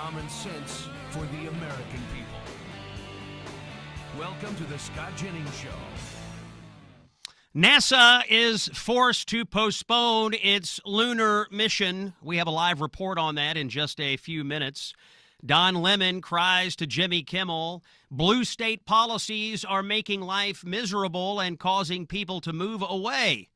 common sense for the American people. Welcome to the Scott Jennings Show. NASA is forced to postpone its lunar mission. We have a live report on that in just a few minutes. Don Lemon cries to Jimmy Kimmel, blue state policies are making life miserable and causing people to move away.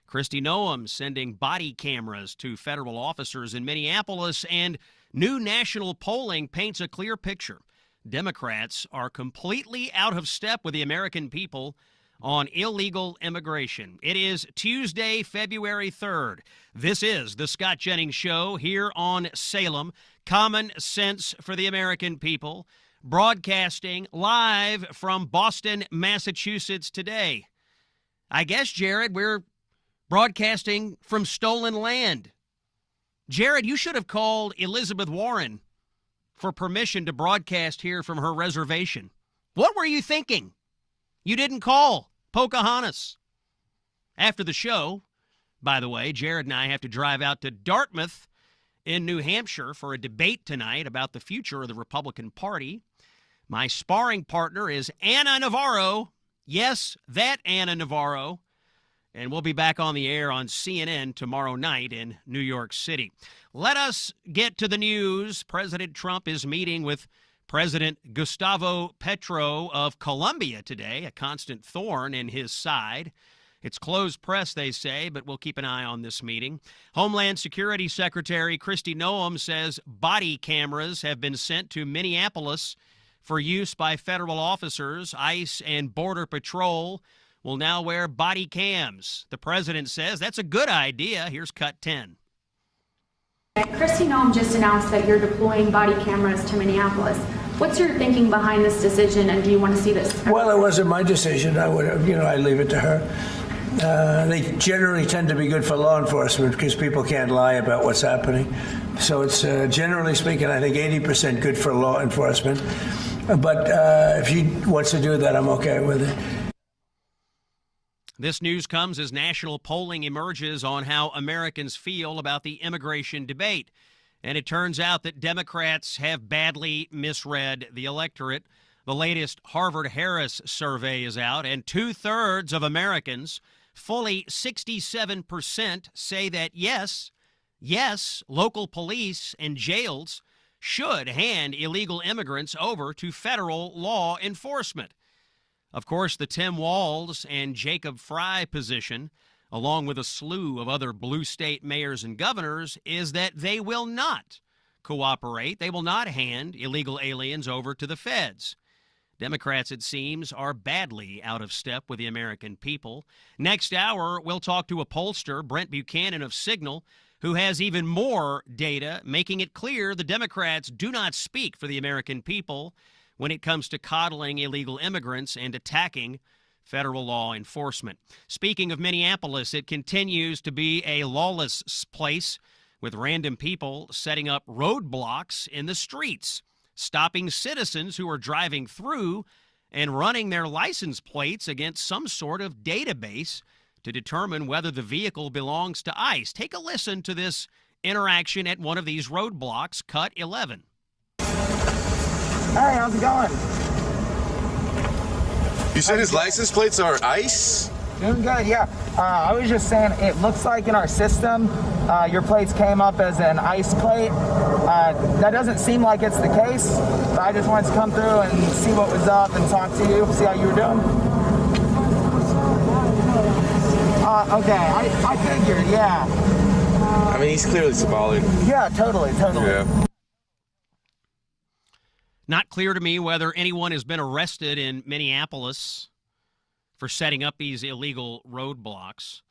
Kristi Noem sending body cameras to federal officers in Minneapolis, and new national polling paints a clear picture. Democrats are completely out of step with the American people on illegal immigration. It is Tuesday, February 3rd. This is the Scott Jennings Show here on Salem. Common sense for the American people. Broadcasting live from Boston, Massachusetts today. I guess, Jared, we're broadcasting from stolen land. Jared, you should have called Elizabeth Warren for permission to broadcast here from her reservation. What were you thinking? You didn't call Pocahontas. After the show, by the way, Jared and I have to drive out to Dartmouth in New Hampshire for a debate tonight about the future of the Republican Party. My sparring partner is Anna Navarro. Yes, that Anna Navarro. And we'll be back on the air on CNN tomorrow night in New York City. Let us get to the news. President Trump is meeting with President Gustavo Petro of Colombia today, a constant thorn in his side. It's closed press, they say, but we'll keep an eye on this meeting. Homeland Security Secretary Kristi Noem says body cameras have been sent to Minneapolis for use by federal officers. ICE and Border Patrol will now wear body cams. The president says that's a good idea. Here's cut 10. Kristi Noem just announced that you're deploying body cameras to Minneapolis. What's your thinking behind this decision, and do you want to see this? Well, it wasn't my decision. I would have, I leave it to her. They generally tend to be good for law enforcement because people can't lie about what's happening. So it's generally speaking, I think 80% good for law enforcement. But if she wants to do that, I'm okay with it. This news comes as national polling emerges on how Americans feel about the immigration debate. And it turns out that Democrats have badly misread the electorate. The latest Harvard-Harris survey is out, and 2/3 of Americans, fully 67%, say that yes, local police and jails should hand illegal immigrants over to federal law enforcement. Of course, the Tim Walz and Jacob Frey position, along with a slew of other blue state mayors and governors, is that they will not cooperate. They will not hand illegal aliens over to the feds. Democrats, it seems, are badly out of step with the American people. Next hour, we'll talk to a pollster, Brent Buchanan of Signal, who has even more data, making it clear the Democrats do not speak for the American people when it comes to coddling illegal immigrants and attacking federal law enforcement. Speaking of Minneapolis, it continues to be a lawless place with random people setting up roadblocks in the streets, stopping citizens who are driving through and running their license plates against some sort of database to determine whether the vehicle belongs to ICE. Take a listen to this interaction at one of these roadblocks, cut 11. Hey, how's it going? You said his license plates are ICE? Doing good, yeah. I was just saying, it looks like in our system, your plates came up as an ICE plate. That doesn't seem like it's the case, but I just wanted to come through and see what was up and talk to you, see how you were doing. Okay, I figured, yeah. I mean, he's clearly symbolic. Yeah, totally. Yeah. Not clear to me whether anyone has been arrested in Minneapolis for setting up these illegal roadblocks,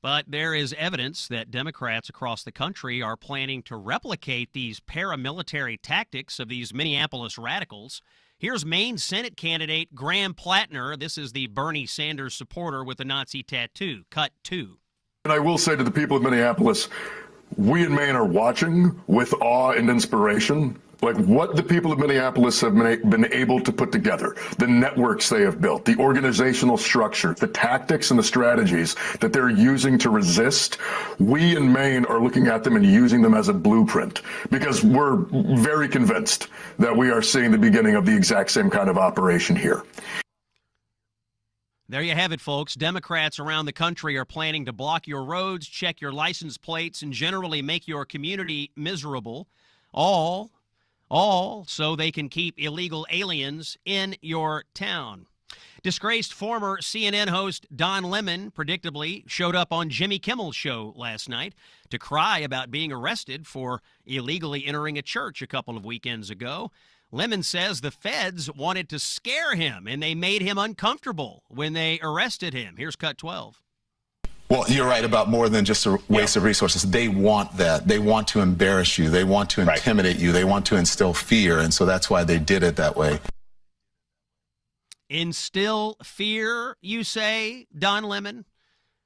but there is evidence that Democrats across the country are planning to replicate these paramilitary tactics of these Minneapolis radicals. Here's Maine Senate candidate Graham Plattner. This is the Bernie Sanders supporter with the Nazi tattoo. Cut 2. And I will say to the people of Minneapolis, we in Maine are watching with awe and inspiration like what the people of Minneapolis have been able to put together, the networks they have built, the organizational structure, the tactics and the strategies that they're using to resist, we in Maine are looking at them and using them as a blueprint because we're very convinced that we are seeing the beginning of the exact same kind of operation here. There you have it, folks. Democrats around the country are planning to block your roads, check your license plates, and generally make your community miserable, all so they can keep illegal aliens in your town. Disgraced former CNN host Don Lemon predictably showed up on Jimmy Kimmel's show last night to cry about being arrested for illegally entering a church a couple of weekends ago. Lemon says the feds wanted to scare him, and they made him uncomfortable when they arrested him. Here's cut 12. Well, you're right about more than just a waste of resources. They want that. They want to embarrass you. They want to intimidate you. They want to instill fear, and so that's why they did it that way. Instill fear, you say, Don Lemon?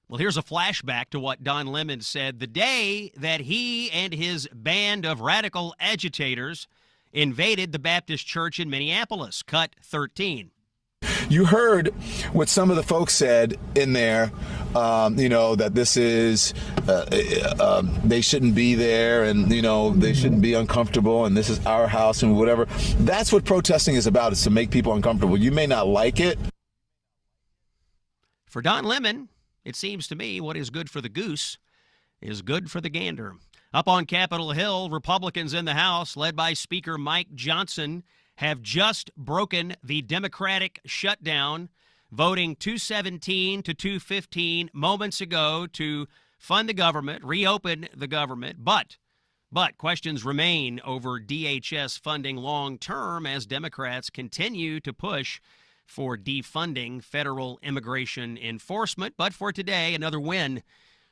Well, here's a flashback to what Don Lemon said the day that he and his band of radical agitators invaded the Baptist church in Minneapolis. Cut 13. You heard what some of the folks said in there, that this is, they shouldn't be there and, they shouldn't be uncomfortable and this is our house and whatever. That's what protesting is about, is to make people uncomfortable. You may not like it. For Don Lemon, it seems to me what is good for the goose is good for the gander. Up on Capitol Hill, Republicans in the House, led by Speaker Mike Johnson, have just broken the Democratic shutdown, voting 217 to 215 moments ago to fund the government, reopen the government. But questions remain over DHS funding long term as Democrats continue to push for defunding federal immigration enforcement. But for today, another win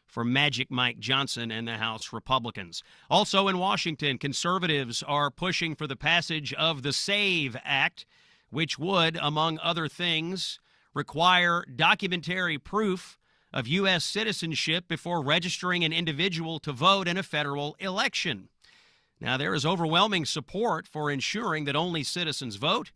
for Magic Mike Johnson and the House Republicans. Also in Washington, conservatives are pushing for the passage of the SAVE Act, which would, among other things, require documentary proof of U.S. citizenship before registering an individual to vote in a federal election. Now, there is overwhelming support for ensuring that only citizens vote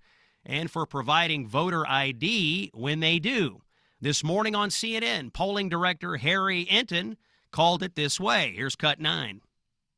and for providing voter ID when they do. This morning on CNN, polling director Harry Enton called it this way. Here's cut 9.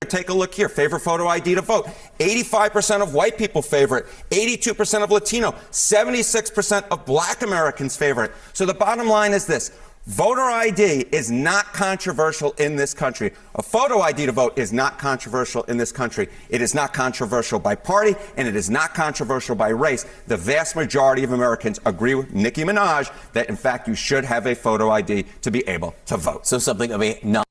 Take a look here. Favorite photo ID to vote. 85% of white people favor it. 82% of Latino. 76% of black Americans favor it. So the bottom line is this. Voter ID is not controversial in this country. A photo ID to vote is not controversial in this country. It is not controversial by party, and it is not controversial by race. The vast majority of Americans agree with Nicki Minaj that, in fact, you should have a photo ID to be able to vote. So something of a non.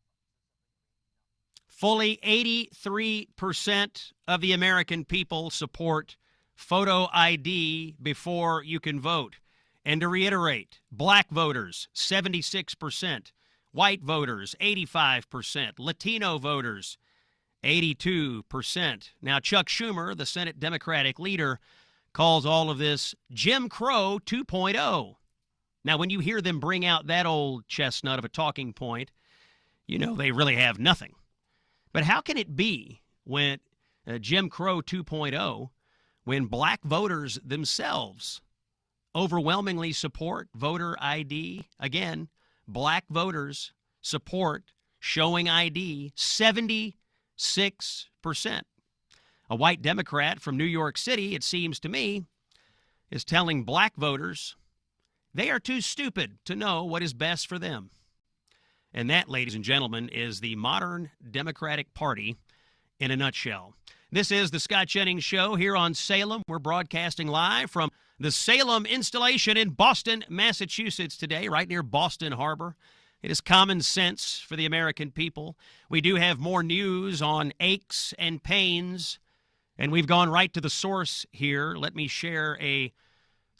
Fully 83% of the American people support photo ID before you can vote. And to reiterate, black voters, 76%, white voters, 85%, Latino voters, 82%. Now, Chuck Schumer, the Senate Democratic leader, calls all of this Jim Crow 2.0. Now, when you hear them bring out that old chestnut of a talking point, you know they really have nothing. But how can it be when Jim Crow 2.0, when black voters themselves overwhelmingly support voter ID? Again, black voters support showing ID 76%. A white Democrat from New York City, it seems to me, is telling black voters they are too stupid to know what is best for them. And that, ladies and gentlemen, is the modern Democratic Party in a nutshell. This is the Scott Jennings Show here on Salem. We're broadcasting live from the Salem installation in Boston, Massachusetts today, right near Boston Harbor. It is common sense for the American people. We do have more news on aches and pains, and we've gone right to the source here. Let me share a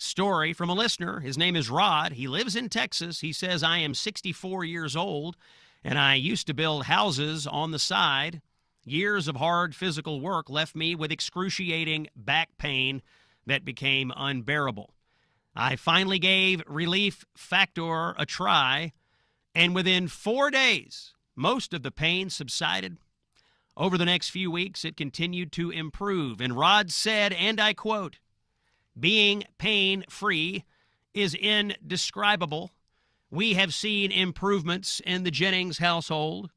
story from a listener. His name is Rod. He lives in Texas. He says, I am 64 years old, and I used to build houses on the side. Years of hard physical work left me with excruciating back pain that became unbearable. I finally gave Relief Factor a try, and within 4 days, most of the pain subsided. Over the next few weeks, it continued to improve. And Rod said, and I quote, "Being pain-free is indescribable. We have seen improvements in the Jennings household."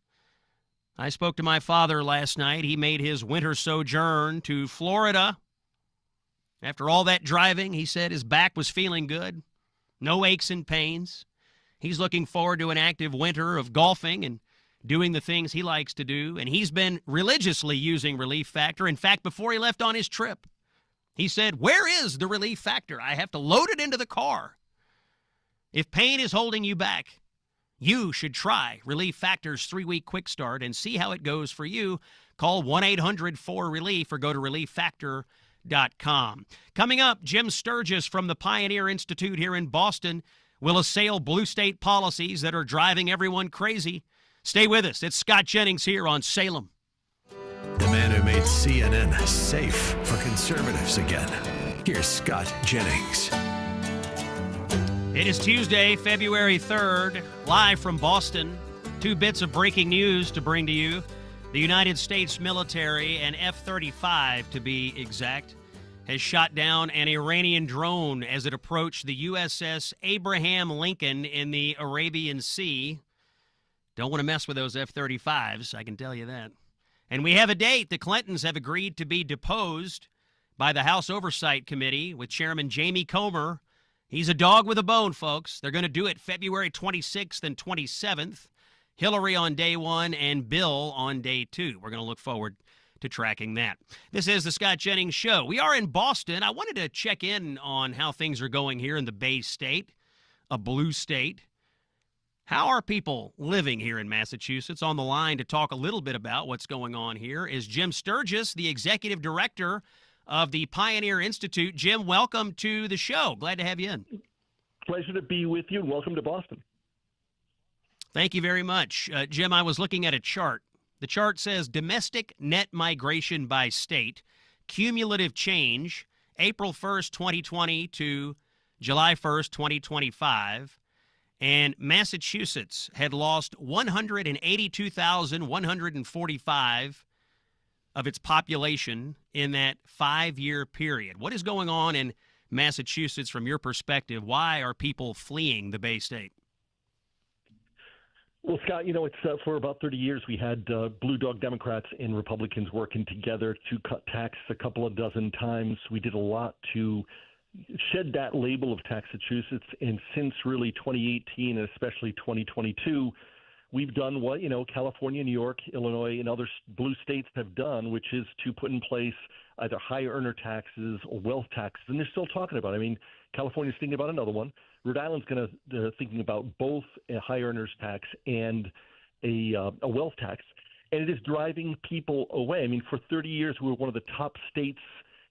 I spoke to my father last night. He made his winter sojourn to Florida. After all that driving, he said his back was feeling good. No aches and pains. He's looking forward to an active winter of golfing and doing the things he likes to do. And he's been religiously using Relief Factor. In fact, before he left on his trip, he said, "Where is the Relief Factor? I have to load it into the car." If pain is holding you back, you should try Relief Factor's 3-week quick start and see how it goes for you. Call 1-800-4RELIEF or go to relieffactor.com. Coming up, Jim Sturgis from the Pioneer Institute here in Boston will assail blue state policies that are driving everyone crazy. Stay with us. It's Scott Jennings here on Salem. The man who made CNN safe for conservatives again. Here's Scott Jennings. It is Tuesday, February 3rd, live from Boston. 2 bits of breaking news to bring to you. The United States military, an F-35 to be exact, has shot down an Iranian drone as it approached the USS Abraham Lincoln in the Arabian Sea. Don't want to mess with those F-35s, I can tell you that. And we have a date. The Clintons have agreed to be deposed by the House Oversight Committee with Chairman Jamie Comer. He's a dog with a bone, folks. They're going to do it February 26th and 27th. Hillary on day 1 and Bill on day 2. We're going to look forward to tracking that. This is the Scott Jennings Show. We are in Boston. I wanted to check in on how things are going here in the Bay State, a blue state. How are people living here in Massachusetts? On the line to talk a little bit about what's going on here is Jim Sturgis, the executive director of the Pioneer Institute. Jim, welcome to the show. Glad to have you in. Pleasure to be with you, and welcome to Boston. Thank you very much. Jim, I was looking at a chart. The chart says domestic net migration by state, cumulative change, April 1st, 2020 to July 1st, 2025. And Massachusetts had lost 182,145 of its population in that 5-year period. What is going on in Massachusetts from your perspective? Why are people fleeing the Bay State? Well, Scott, you know, it's for about 30 years we had blue dog Democrats and Republicans working together to cut tax a couple of dozen times. We did a lot to shed that label of Taxachusetts, and since really 2018 and especially 2022, we've done what, you know, California, New York, Illinois, and other blue states have done, which is to put in place either high earner taxes or wealth taxes, and they're still talking about it. I mean, California's thinking about another one. Rhode Island's thinking about both a high earners tax and a wealth tax, and it is driving people away. I mean, for 30 years, we were one of the top states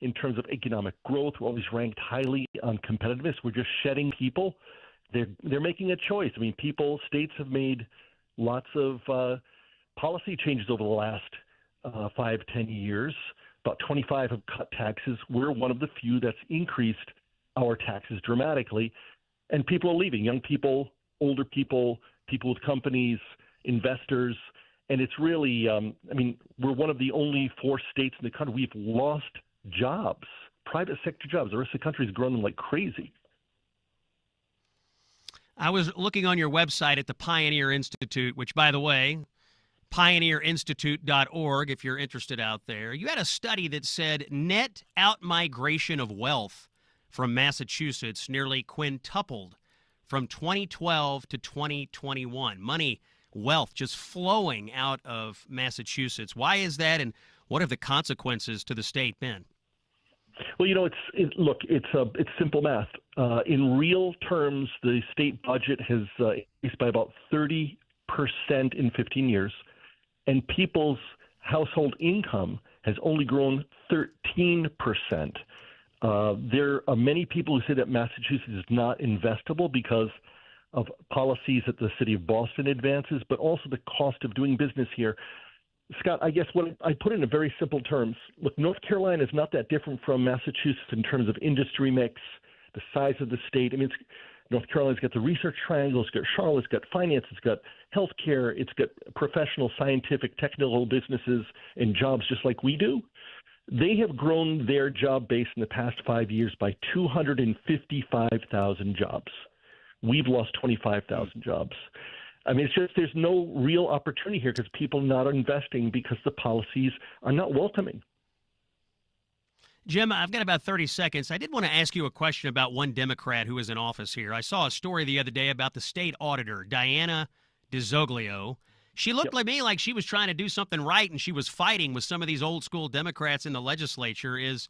in terms of economic growth. We're always ranked highly on competitiveness. We're just shedding people. They're making a choice. I mean, states have made lots of policy changes over the last 5-10 years. About 25 have cut taxes. We're one of the few that's increased our taxes dramatically. And people are leaving, young people, older people, people with companies, investors. And it's really, I mean, we're one of the only 4 states in the country. We've lost jobs, private sector jobs. The rest of the country is growing like crazy. I was looking on your website at the Pioneer Institute, which, by the way, pioneerinstitute.org, if you're interested out there. You had a study that said net out-migration of wealth from Massachusetts nearly quintupled from 2012 to 2021. Money, wealth just flowing out of Massachusetts. Why is that, and what have the consequences to the state been? Well, you know, it's simple math. In real terms, the state budget has increased by about 30% in 15 years, and people's household income has only grown 13%. There are many people who say that Massachusetts is not investable because of policies that the city of Boston advances, but also the cost of doing business here. Scott, I guess what I put it in very simple terms. Look, North Carolina is not that different from Massachusetts in terms of industry mix, the size of the state. I mean, North Carolina's got the research triangle, it's got Charlotte's got finance, it's got healthcare, it's got professional, scientific, technical businesses and jobs just like we do. They have grown their job base in the past 5 years by 255,000 jobs. We've lost 25,000 jobs. I mean, it's just there's no real opportunity here because people are not investing because the policies are not welcoming. Jim, I've got about 30 seconds. I did want to ask you a question about one Democrat who is in office here. I saw a story the other day about the state auditor, Diana DiZoglio. She looked like me like she was trying to do something right, and she was fighting with some of these old school Democrats in the legislature. Is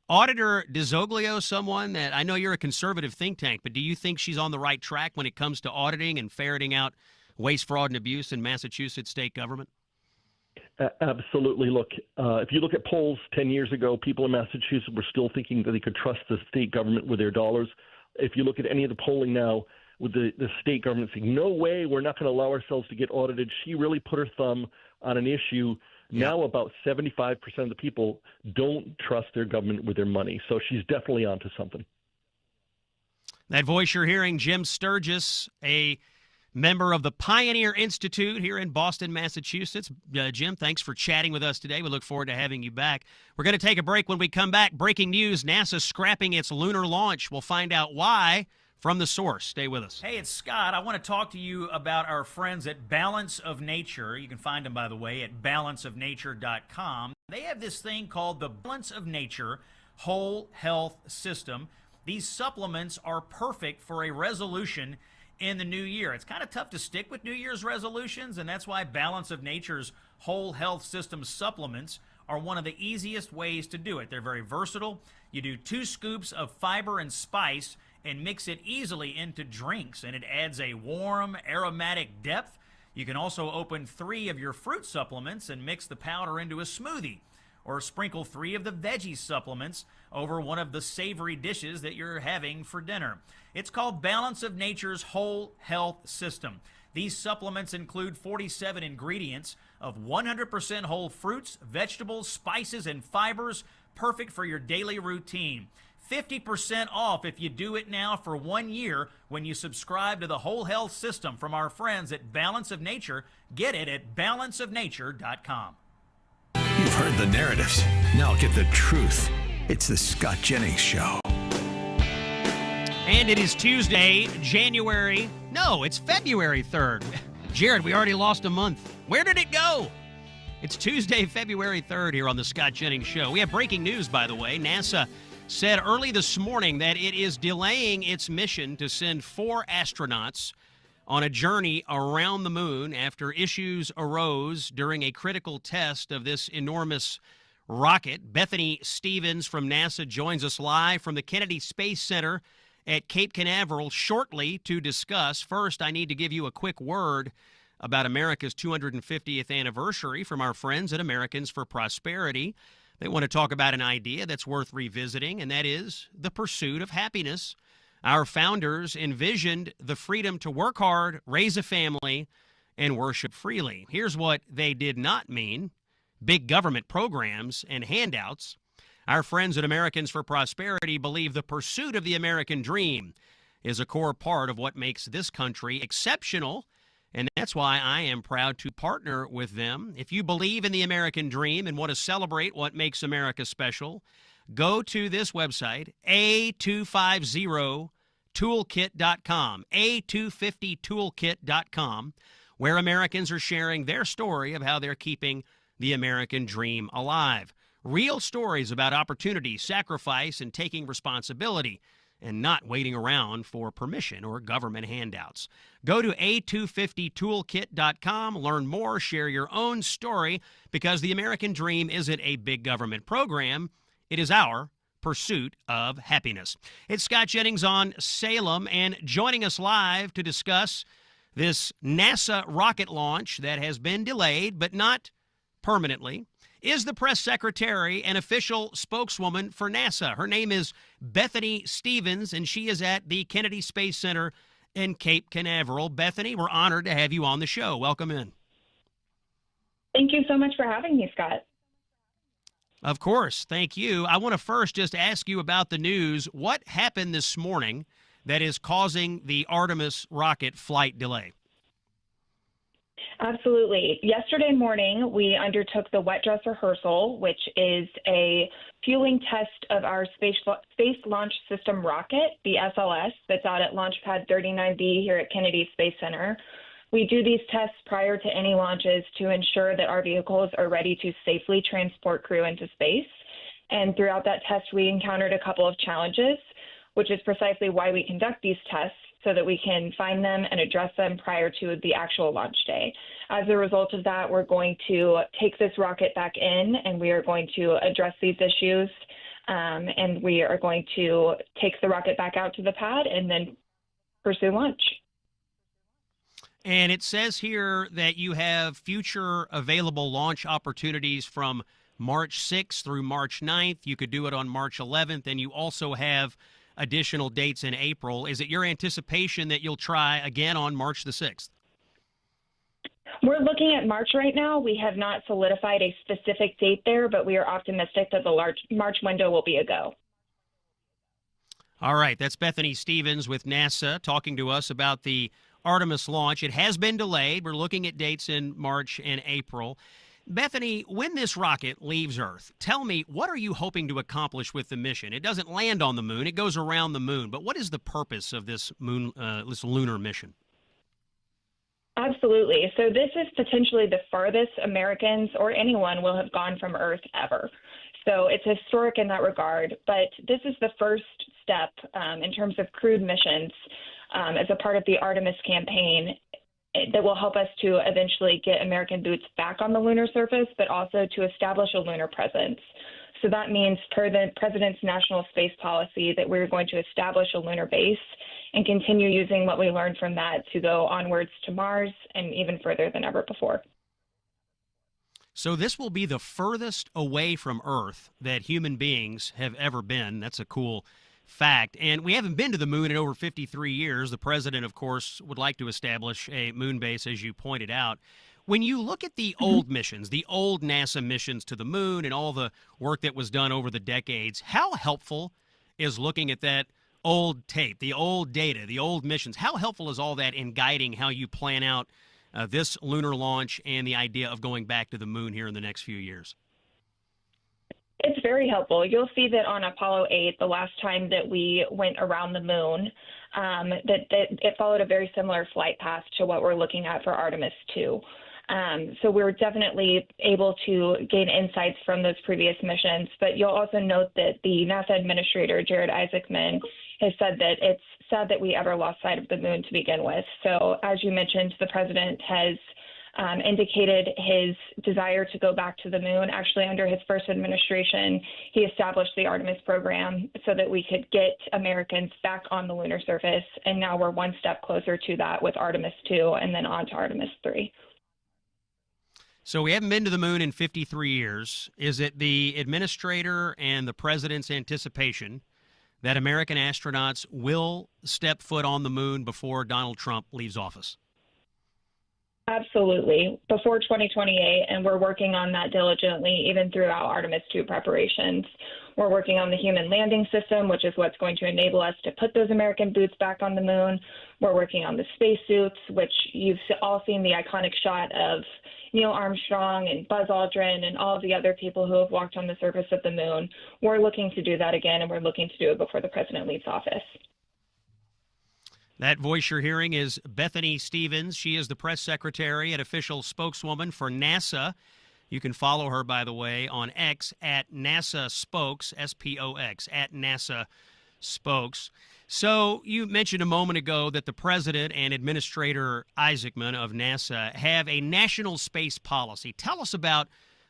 Auditor DiZoglio someone that, I know you're a conservative think tank, but do you think she's on the right track when it comes to auditing and ferreting out waste, fraud, and abuse in Massachusetts state government? Absolutely. Look, if you look at polls 10 years ago, people in Massachusetts were still thinking that they could trust the state government with their dollars. If you look at any of the polling now, with the state government saying, no way, we're not going to allow ourselves to get audited, she really put her thumb on an issue. Now about 75% of the people don't trust their government with their money. So she's definitely onto something. That voice you're hearing, Jim Sturgis, a member of the Pioneer Institute here in Boston, Massachusetts. Jim, thanks for chatting with us today. We look forward to having you back. We're going to take a break. When we come back, breaking news, NASA scrapping its lunar launch. We'll find out why from the source. Stay with us. Hey, it's Scott. I want to talk to you about our friends at Balance of Nature. You can find them, by the way, at balanceofnature.com. They have this thing called the Balance of Nature Whole Health System. These supplements are perfect for a resolution in the new year. It's kind of tough to stick with New Year's resolutions, and that's why Balance of Nature's Whole Health System supplements are one of the easiest ways to do it. They're very versatile. You do 2 scoops of fiber and spice and mix it easily into drinks, and it adds a warm, aromatic depth. You can also open 3 of your fruit supplements and mix the powder into a smoothie, or sprinkle 3 of the veggie supplements over one of the savory dishes that you're having for dinner. It's called Balance of Nature's Whole Health System. These supplements include 47 ingredients of 100% whole fruits, vegetables, spices, and fibers, perfect for your daily routine. 50% off if you do it now for 1 year when you subscribe to the Whole Health System from our friends at Balance of Nature. Get it at balanceofnature.com. You've heard the narratives. Now get the truth. It's the Scott Jennings Show. And it is Tuesday, February 3rd. Jared, we already lost a month. Where did it go? It's Tuesday, February 3rd here on the Scott Jennings Show. We have breaking news, by the way. NASA said early this morning that it is delaying its mission to send 4 astronauts on a journey around the moon after issues arose during a critical test of this enormous rocket. Bethany Stevens from NASA joins us live from the Kennedy Space Center at Cape Canaveral shortly to discuss. First, I need to give you a quick word about America's 250th anniversary from our friends at Americans for Prosperity. They want to talk about an idea that's worth revisiting, and that is the pursuit of happiness. Our founders envisioned the freedom to work hard, raise a family, and worship freely. Here's what they did not mean: big government programs and handouts. Our friends at Americans for Prosperity believe the pursuit of the American dream is a core part of what makes this country exceptional, and that's why I am proud to partner with them. If you believe in the American dream and want to celebrate what makes America special, go to this website, A250toolkit.com, A250toolkit.com, where Americans are sharing their story of how they're keeping the American dream alive. Real stories about opportunity, sacrifice, and taking responsibility, and not waiting around for permission or government handouts. Go to A250toolkit.com, learn more, share your own story, because the American dream isn't a big government program. It is our pursuit of happiness. It's Scott Jennings on Salem, and joining us live to discuss this NASA rocket launch that has been delayed, but not permanently, is the press secretary and official spokeswoman for NASA. Her name is Bethany Stevens, and she is at the Kennedy Space Center in Cape Canaveral. Bethany, we're honored to have you on the show. Welcome in. Thank you so much for having me, Scott. Of course. Thank you. I want to first just ask you about the news. What happened this morning that is causing the Artemis rocket flight delay? Absolutely. Yesterday morning, we undertook the wet dress rehearsal, which is a fueling test of our Space Launch System rocket, the SLS, that's out at Launch Pad 39B here at Kennedy Space Center. We do these tests prior to any launches to ensure that our vehicles are ready to safely transport crew into space. And throughout that test, we encountered a couple of challenges, which is precisely why we conduct these tests, so that we can find them and address them prior to the actual launch day. As a result of that, we're going to take this rocket back in, and we are going to address these issues, and we are going to take the rocket back out to the pad and then pursue launch. And it says here that you have future available launch opportunities from March 6th through March 9th. You could do it on March 11th, and you also have additional dates in April. Is it your anticipation that you'll try again on March the 6th? We're looking at March right now. We have not solidified a specific date there, but we are optimistic that the March window will be a go. All right, that's Bethany Stevens with NASA talking to us about the Artemis launch. It has been delayed. We're looking at dates in March and April. Bethany, when this rocket leaves Earth, tell me, what are you hoping to accomplish with the mission? It doesn't land on the moon. It goes around the moon. But what is the purpose of this this lunar mission? Absolutely. So this is potentially the farthest Americans or anyone will have gone from Earth ever. So it's historic in that regard. But this is the first step in terms of crewed missions as a part of the Artemis campaign that will help us to eventually get American boots back on the lunar surface, but also to establish a lunar presence. So that means, per the President's national space policy, that we're going to establish a lunar base and continue using what we learned from that to go onwards to Mars and even further than ever before. So this will be the furthest away from Earth that human beings have ever been. That's a cool fact. And we haven't been to the moon in over 53 years. The president, of course, would like to establish a moon base, as you pointed out. When you look at the old missions, the old NASA missions to the moon and all the work that was done over the decades, how helpful is looking at that old tape, the old data, the old missions? How helpful is all that in guiding how you plan out this lunar launch and the idea of going back to the moon here in the next few years? It's very helpful. You'll see that on Apollo 8, the last time that we went around the moon, that it followed a very similar flight path to what we're looking at for Artemis 2. So we're definitely able to gain insights from those previous missions. But you'll also note that the NASA administrator, Jared Isaacman, has said that it's sad that we ever lost sight of the moon to begin with. So as you mentioned, the president has indicated his desire to go back to the moon. Actually, under his first administration, he established the Artemis program so that we could get Americans back on the lunar surface. And now we're one step closer to that with Artemis 2 and then on to Artemis 3. So we haven't been to the moon in 53 years. Is it the administrator and the president's anticipation that American astronauts will step foot on the moon before Donald Trump leaves office? Absolutely. Before 2028, and we're working on that diligently even throughout Artemis 2 preparations. We're working on the human landing system, which is what's going to enable us to put those American boots back on the moon. We're working on the spacesuits, which you've all seen the iconic shot of Neil Armstrong and Buzz Aldrin and all of the other people who have walked on the surface of the moon. We're looking to do that again, and we're looking to do it before the president leaves office. That voice you're hearing is Bethany Stevens. She is the press secretary and official spokeswoman for NASA. You can follow her, by the way, on X at NASA Spokes, S-P-O-X, at NASA Spokes. So you mentioned a moment ago that the president and Administrator Isaacman of NASA have a national space policy. Tell us about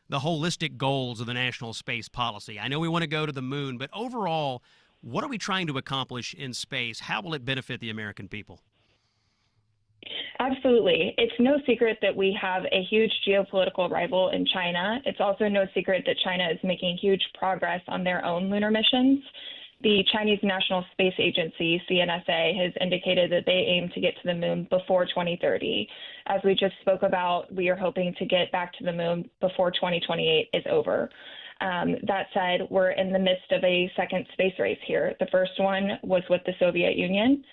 the holistic goals of the national space policy. I know we want to go to the moon, but overall, what are we trying to accomplish in space? How will it benefit the American people? Absolutely. It's no secret that we have a huge geopolitical rival in China. It's also no secret that China is making huge progress on their own lunar missions. The Chinese National Space Agency, CNSA, has indicated that they aim to get to the moon before 2030. As we just spoke about, we are hoping to get back to the moon before 2028 is over. That said, we're in the midst of a second space race here. The first one was with the Soviet Union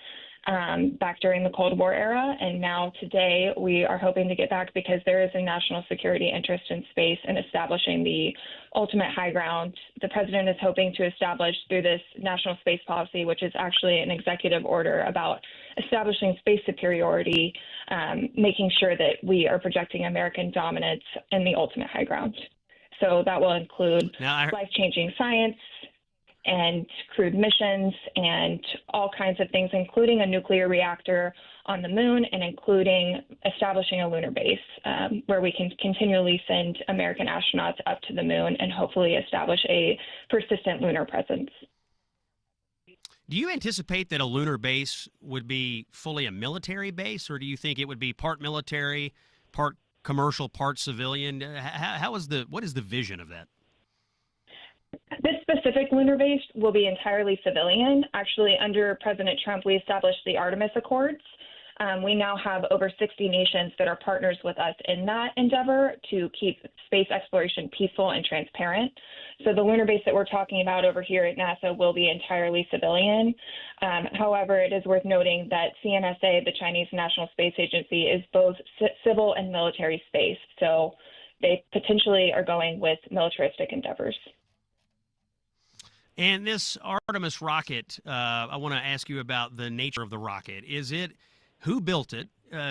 back during the Cold War era, and now today we are hoping to get back because there is a national security interest in space and establishing the ultimate high ground. The president is hoping to establish through this national space policy, which is actually an executive order about establishing space superiority, making sure that we are projecting American dominance in the ultimate high ground. So that will include life-changing science and crewed missions and all kinds of things, including a nuclear reactor on the moon and including establishing a lunar base where we can continually send American astronauts up to the moon and hopefully establish a persistent lunar presence. Do you anticipate that a lunar base would be fully a military base, or do you think it would be part military, part commercial, part civilian? What is the vision of that? This specific lunar base will be entirely civilian. Actually, under President Trump, we established the Artemis Accords. We now have over 60 nations that are partners with us in that endeavor to keep space exploration peaceful and transparent. So the lunar base that we're talking about over here at NASA will be entirely civilian. However, it is worth noting that CNSA, the Chinese National Space Agency, is both civil and military space. So they potentially are going with militaristic endeavors. And this Artemis rocket, I want to ask you about the nature of the rocket. Who built it?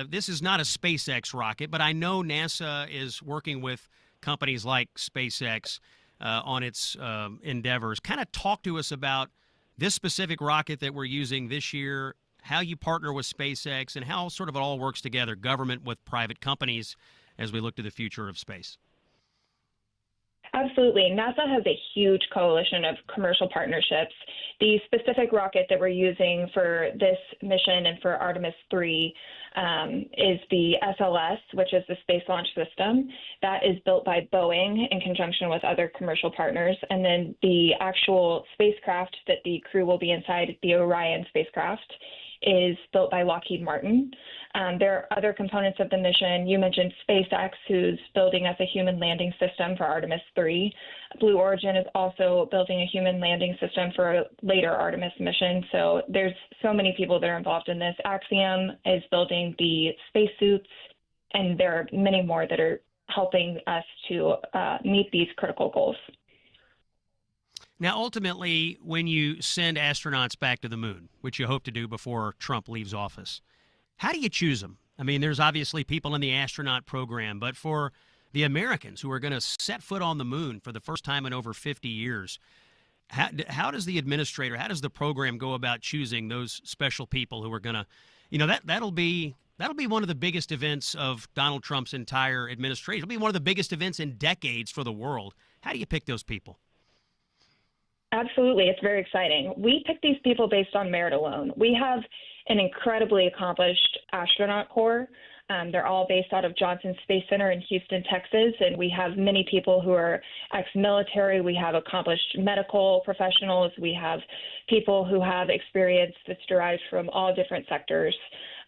This is not a SpaceX rocket, but I know NASA is working with companies like SpaceX on its endeavors. Kind of talk to us about this specific rocket that we're using this year, how you partner with SpaceX, and how sort of it all works together, government with private companies, as we look to the future of space. Absolutely. NASA has a huge coalition of commercial partnerships. The specific rocket that we're using for this mission and for Artemis 3 is the SLS, which is the Space Launch System. That is built by Boeing in conjunction with other commercial partners. And then the actual spacecraft that the crew will be inside, the Orion spacecraft, is built by Lockheed Martin. There are other components of the mission. You mentioned SpaceX, who's building us a human landing system for Artemis 3. Blue Origin is also building a human landing system for a later Artemis mission. So there's so many people that are involved in this. Axiom is building the spacesuits, and there are many more that are helping us to meet these critical goals. Now, ultimately, when you send astronauts back to the moon, which you hope to do before Trump leaves office, how do you choose them? I mean, there's obviously people in the astronaut program, but for the Americans who are going to set foot on the moon for the first time in over 50 years, how does the administrator, how does the program go about choosing those special people who are going to, that'll be one of the biggest events of Donald Trump's entire administration. It'll be one of the biggest events in decades for the world. How do you pick those people? Absolutely. It's very exciting. We pick these people based on merit alone. We have an incredibly accomplished astronaut corps. They're all based out of Johnson Space Center in Houston, Texas, and we have many people who are ex-military. We have accomplished medical professionals. We have people who have experience that's derived from all different sectors.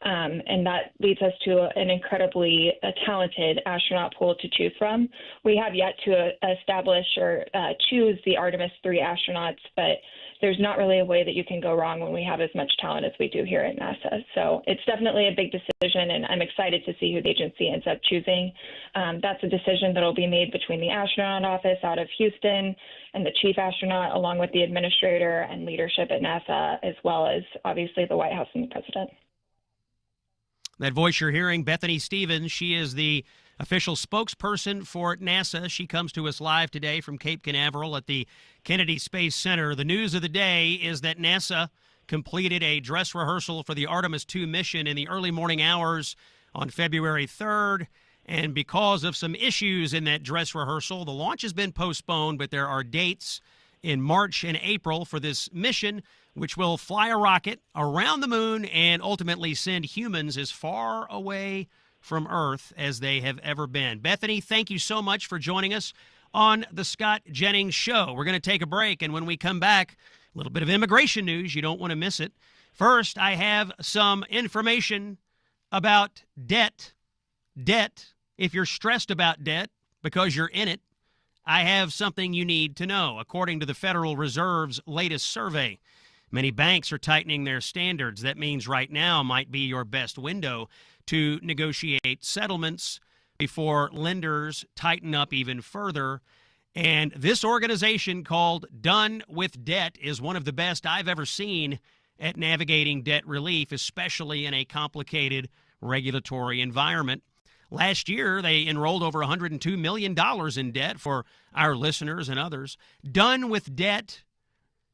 And that leads us to an incredibly talented astronaut pool to choose from. We have yet to establish or choose the Artemis 3 astronauts, but there's not really a way that you can go wrong when we have as much talent as we do here at NASA. So it's definitely a big decision, and I'm excited to see who the agency ends up choosing. That's a decision that will be made between the astronaut office out of Houston and the chief astronaut, along with the administrator and leadership at NASA, as well as obviously the White House and the president. That voice you're hearing, Bethany Stevens, she is the official spokesperson for NASA. She comes to us live today from Cape Canaveral at the Kennedy Space Center. The news of the day is that NASA completed a dress rehearsal for the Artemis 2 mission in the early morning hours on February 3rd. And because of some issues in that dress rehearsal, the launch has been postponed, but there are dates in March and April for this mission, which will fly a rocket around the moon and ultimately send humans as far away from Earth as they have ever been. Bethany, thank you so much for joining us on the Scott Jennings Show. We're going to take a break, and when we come back, a little bit of immigration news. You don't want to miss it. First, I have some information about debt. Debt, if you're stressed about debt because you're in it, I have something you need to know. According to the Federal Reserve's latest survey, many banks are tightening their standards. That means right now might be your best window to negotiate settlements before lenders tighten up even further. And this organization called Done with Debt is one of the best I've ever seen at navigating debt relief, especially in a complicated regulatory environment. Last year, they enrolled over $102 million in debt for our listeners and others. Done with Debt,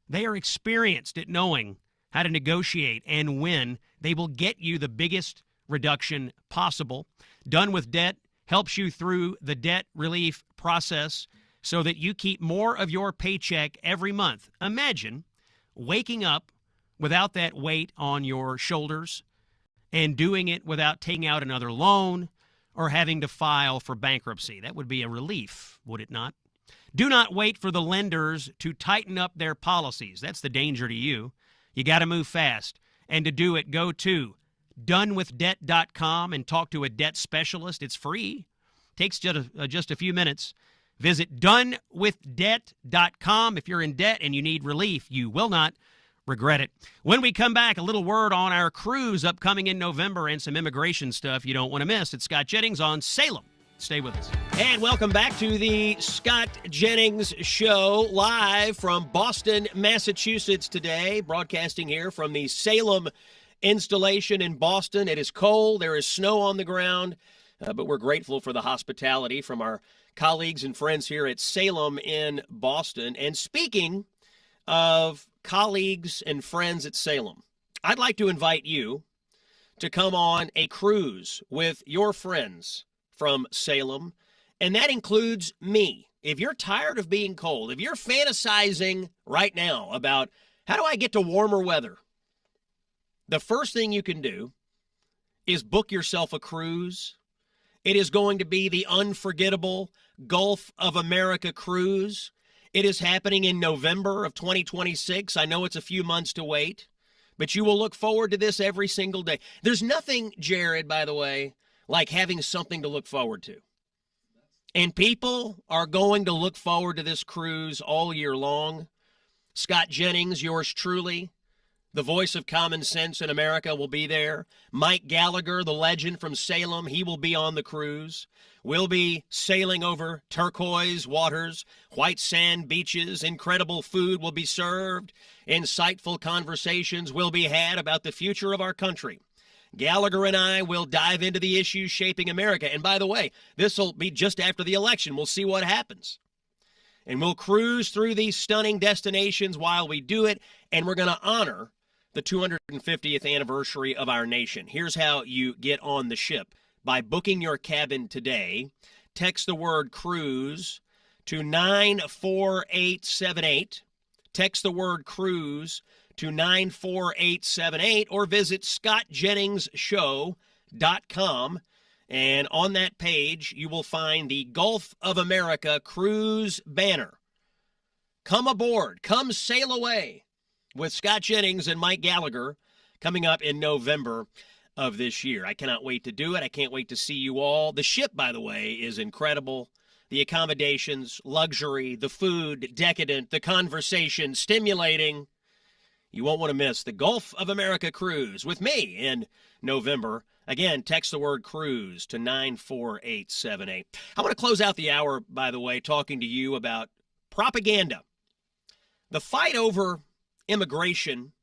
they are experienced at knowing how to negotiate and win. They will get you the biggest reduction possible. Done with Debt helps you through the debt relief process so that you keep more of your paycheck every month. Imagine waking up without that weight on your shoulders and doing it without taking out another loan or having to file for bankruptcy. That would be a relief, would it not? Do not wait for the lenders to tighten up their policies. That's the danger to you. You got to move fast. And to do it, go to donewithdebt.com and talk to a debt specialist. It's free. Takes just a few minutes. Visit donewithdebt.com. If you're in debt and you need relief, you will not regret it. When we come back, a little word on our cruise upcoming in November and some immigration stuff you don't want to miss. It's Scott Jennings on Salem. Stay with us. And welcome back to the Scott Jennings Show, live from Boston, Massachusetts today, broadcasting here from the Salem installation in Boston. It is cold. There is snow on the ground, but we're grateful for the hospitality from our colleagues and friends here at Salem in Boston. And speaking of colleagues and friends at Salem, I'd like to invite you to come on a cruise with your friends from Salem, and that includes me. If you're tired of being cold, if you're fantasizing right now about how do I get to warmer weather, the first thing you can do is book yourself a cruise. It is going to be the unforgettable Gulf of America cruise. It is happening in November of 2026. I know it's a few months to wait, but you will look forward to this every single day. There's nothing, Jared, by the way, like having something to look forward to. And people are going to look forward to this cruise all year long. Scott Jennings, yours truly, the voice of common sense in America, will be there. Mike Gallagher, the legend from Salem, he will be on the cruise. We'll be sailing over turquoise waters, white sand beaches, incredible food will be served, insightful conversations will be had about the future of our country. Gallagher and I will dive into the issues shaping America. And by the way, this will be just after the election. We'll see what happens. And we'll cruise through these stunning destinations while we do it, and we're going to honor the 250th anniversary of our nation. Here's how you get on the ship. By booking your cabin today, text the word cruise to 94878. Text the word cruise to 94878 or visit scottjenningsshow.com. And on that page, you will find the Gulf of America cruise banner. Come aboard. Come sail away with Scott Jennings and Mike Gallagher coming up in November of this year. I cannot wait to do it. I can't wait to see you all. The ship, by the way, is incredible. The accommodations, luxury, the food, decadent, the conversation, stimulating. You won't want to miss the Gulf of America cruise with me in November. Again, text the word cruise to 94878. I want to close out the hour, by the way, talking to you about propaganda. The fight over immigration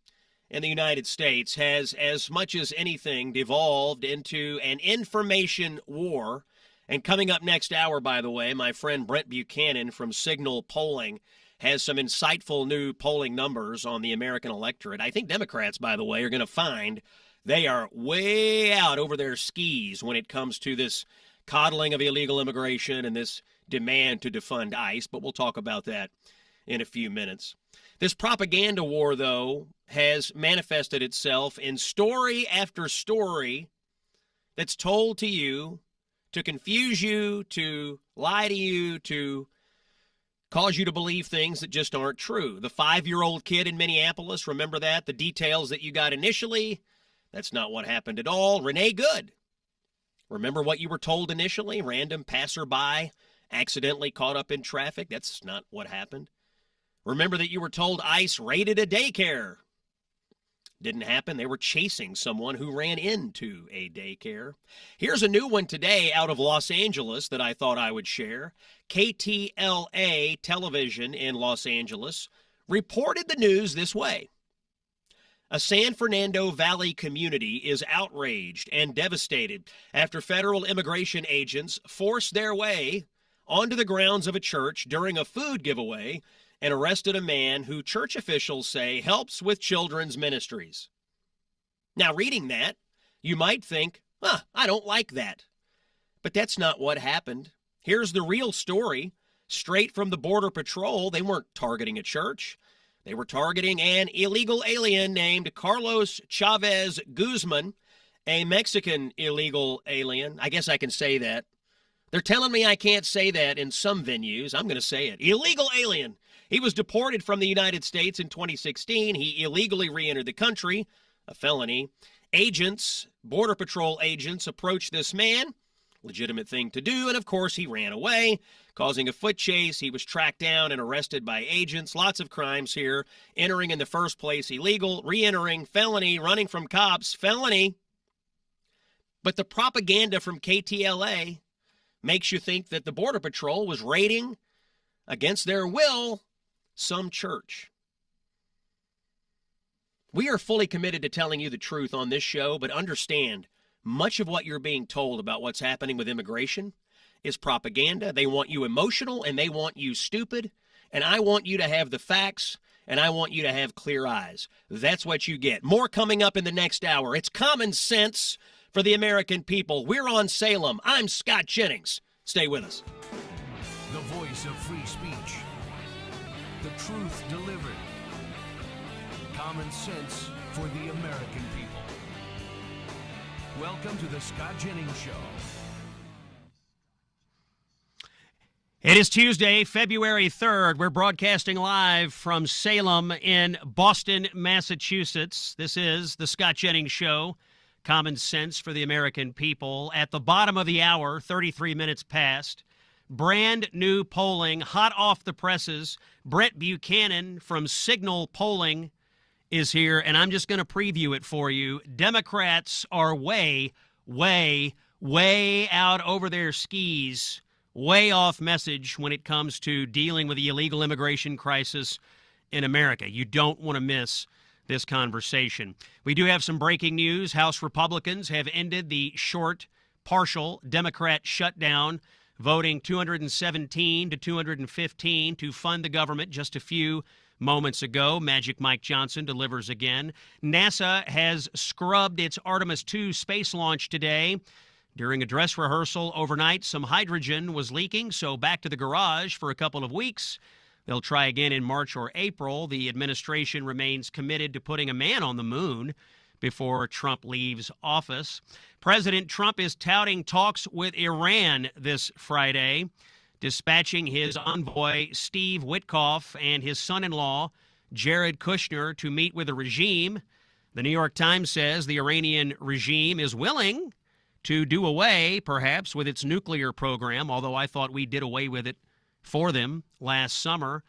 in the United States has, as much as anything, devolved into an information war. And coming up next hour, by the way, my friend Brent Buchanan from Signal Polling has some insightful new polling numbers on the American electorate. I think Democrats, by the way, are going to find they are way out over their skis when it comes to this coddling of illegal immigration and this demand to defund ICE, but we'll talk about that in a few minutes. This propaganda war, though, has manifested itself in story after story that's told to you to confuse you, to lie to you, to cause you to believe things that just aren't true. The 5-year-old kid in Minneapolis, remember that? The details that you got initially, that's not what happened at all. Renee Good, remember what you were told initially? Random passerby accidentally caught up in traffic. That's not what happened. Remember that you were told ICE raided a daycare. Didn't happen. They were chasing someone who ran into a daycare. Here's a new one today out of Los Angeles that I thought I would share. KTLA television in Los Angeles reported the news this way. A San Fernando Valley community is outraged and devastated after federal immigration agents forced their way onto the grounds of a church during a food giveaway and arrested a man who church officials say helps with children's ministries. Now, reading that, you might think, I don't like that. But that's not what happened. Here's the real story, straight from the Border Patrol. They weren't targeting a church. They were targeting an illegal alien named Carlos Chavez Guzman, a Mexican illegal alien. I guess I can say that. They're telling me I can't say that in some venues. I'm going to say it. Illegal alien. He was deported from the United States in 2016. He illegally re-entered the country, a felony. Agents, Border Patrol agents, approached this man, legitimate thing to do, and of course he ran away, causing a foot chase. He was tracked down and arrested by agents. Lots of crimes here. Entering in the first place, illegal. Re-entering, felony. Running from cops, felony. But the propaganda from KTLA makes you think that the Border Patrol was raiding, against their will, some church. We are fully committed to telling you the truth on this show, but understand, much of what you're being told about what's happening with immigration is propaganda. They want you emotional, and they want you stupid, and I want you to have the facts, and I want you to have clear eyes. That's what you get. More coming up in the next hour. It's common sense for the American people. We're on Salem. I'm Scott Jennings. Stay with us. The voice of free speech. The truth delivered. Common sense for the American people. Welcome to the Scott Jennings Show. It is Tuesday, February 3rd. We're broadcasting live from Salem in Boston, Massachusetts. This is the Scott Jennings Show. Common sense for the American people. At the bottom of the hour, 33 minutes past, brand new polling, hot off the presses. Brett Buchanan from Signal Polling is here, and I'm just going to preview it for you. Democrats are way out over their skis, way off message when it comes to dealing with the illegal immigration crisis in America. You don't want to miss this conversation. We do have some breaking news. House Republicans have ended the short, partial Democrat shutdown, voting 217 to 215 to fund the government just a few moments ago. Magic Mike Johnson delivers again. NASA has scrubbed its Artemis II space launch today. During a dress rehearsal overnight, some hydrogen was leaking, so back to the garage for a couple of weeks. They'll try again in March or April. The administration remains committed to putting a man on the moon before Trump leaves office. President Trump is touting talks with Iran this Friday, dispatching his envoy, Steve Witkoff, and his son-in-law, Jared Kushner, to meet with the regime. The New York Times says the Iranian regime is willing to do away, perhaps, with its nuclear program, although I thought we did away with it for them last summer.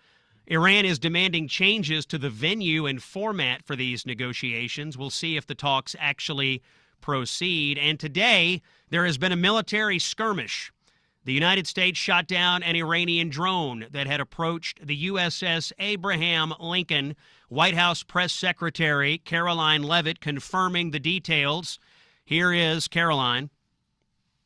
Iran is demanding changes to the venue and format for these negotiations. We'll see if the talks actually proceed. And today, there has been a military skirmish. The United States shot down an Iranian drone that had approached the USS Abraham Lincoln. White House Press Secretary Caroline Leavitt confirming the details. Here is Caroline.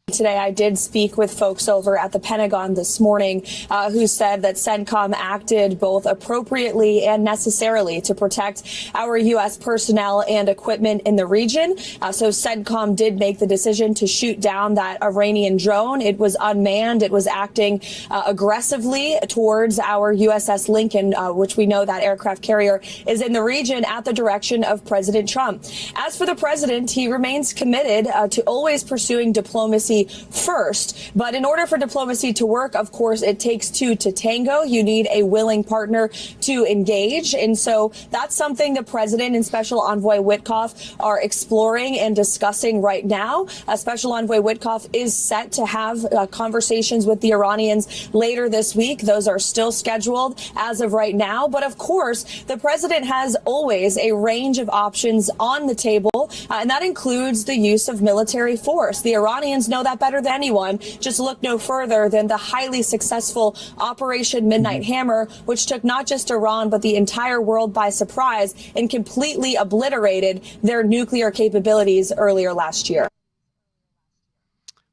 Today, I did speak with folks over at the Pentagon this morning who said that CENTCOM acted both appropriately and necessarily to protect our U.S. personnel and equipment in the region. So CENTCOM did make the decision to shoot down that Iranian drone. It was unmanned. It was acting aggressively towards our USS Lincoln, which we know that aircraft carrier is in the region at the direction of President Trump. As for the president, he remains committed to always pursuing diplomacy diplomacy first. But in order for diplomacy to work, of course, it takes two to tango. You need a willing partner to engage. And so that's something the president and Special Envoy Witkoff are exploring and discussing right now. Special Envoy Witkoff is set to have conversations with the Iranians later this week. Those are still scheduled as of right now. But of course, the president has always a range of options on the table, and that includes the use of military force. The Iranians know that better than anyone. Just look no further than the highly successful Operation Midnight Hammer, which took not just Iran, but the entire world by surprise and completely obliterated their nuclear capabilities earlier last year.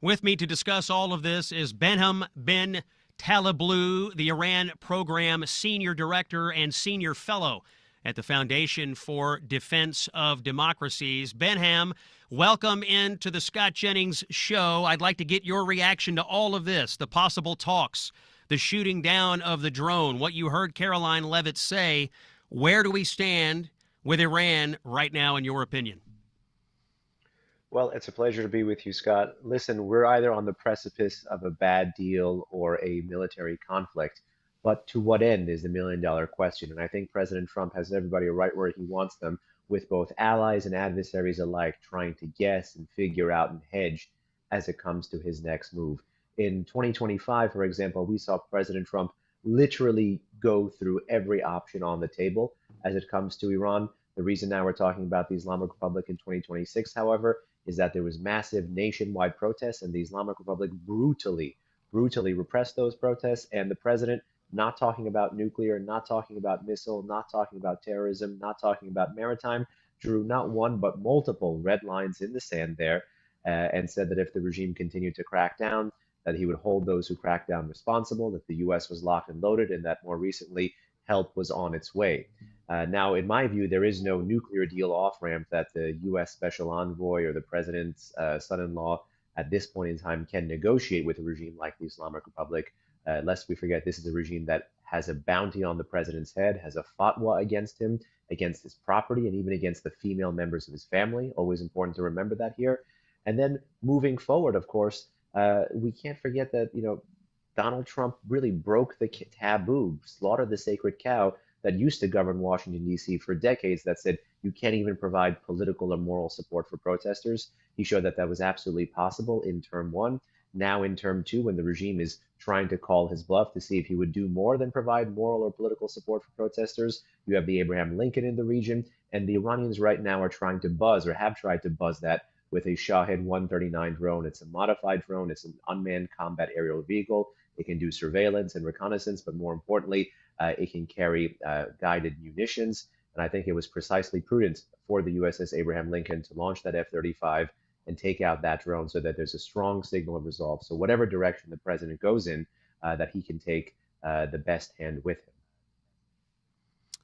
With me to discuss all of this is Benham Ben Taliblu, the Iran Program Senior Director and Senior Fellow at the Foundation for Defense of Democracies. Benham, welcome into the Scott Jennings Show. I'd like to get your reaction to all of this, the possible talks, the shooting down of the drone, what you heard Caroline Leavitt say. Where do we stand with Iran right now, in your opinion? Well, it's a pleasure to be with you, Scott. Listen, we're either on the precipice of a bad deal or a military conflict, but to what end is the million-dollar question. And I think President Trump has everybody right where he wants them, with both allies and adversaries alike trying to guess and figure out and hedge as it comes to his next move. In 2025, for example, we saw President Trump literally go through every option on the table as it comes to Iran. The reason now we're talking about the Islamic Republic in 2026, however, is that there was massive nationwide protests, and the Islamic Republic brutally repressed those protests. And the president, not talking about nuclear, not talking about missile, not talking about terrorism, not talking about maritime, drew not one but multiple red lines in the sand there, and said that if the regime continued to crack down, that he would hold those who cracked down responsible, that the U.S. was locked and loaded, and that more recently help was on its way. Now, in my view, there is no nuclear deal off-ramp that the U.S. Special Envoy or the president's son-in-law at this point in time can negotiate with a regime like the Islamic Republic. Lest we forget, this is a regime that has a bounty on the president's head, has a fatwa against him, against his property, and even against the female members of his family. Always important to remember that here. And then moving forward, of course, we can't forget that, Donald Trump really broke the taboo, slaughtered the sacred cow that used to govern Washington, D.C. for decades, that said you can't even provide political or moral support for protesters. He showed that that was absolutely possible in term one. Now in term two, when the regime is trying to call his bluff to see if he would do more than provide moral or political support for protesters, you have the Abraham Lincoln in the region, and the Iranians right now are trying to buzz, or have tried to buzz that, with a Shahed 139 drone. It's a modified drone. It's an unmanned combat aerial vehicle. It can do surveillance and reconnaissance, but more importantly, it can carry guided munitions. And I think it was precisely prudent for the USS Abraham Lincoln to launch that F-35 and take out that drone so that there's a strong signal of resolve. So whatever direction the president goes in, that he can take the best hand with him.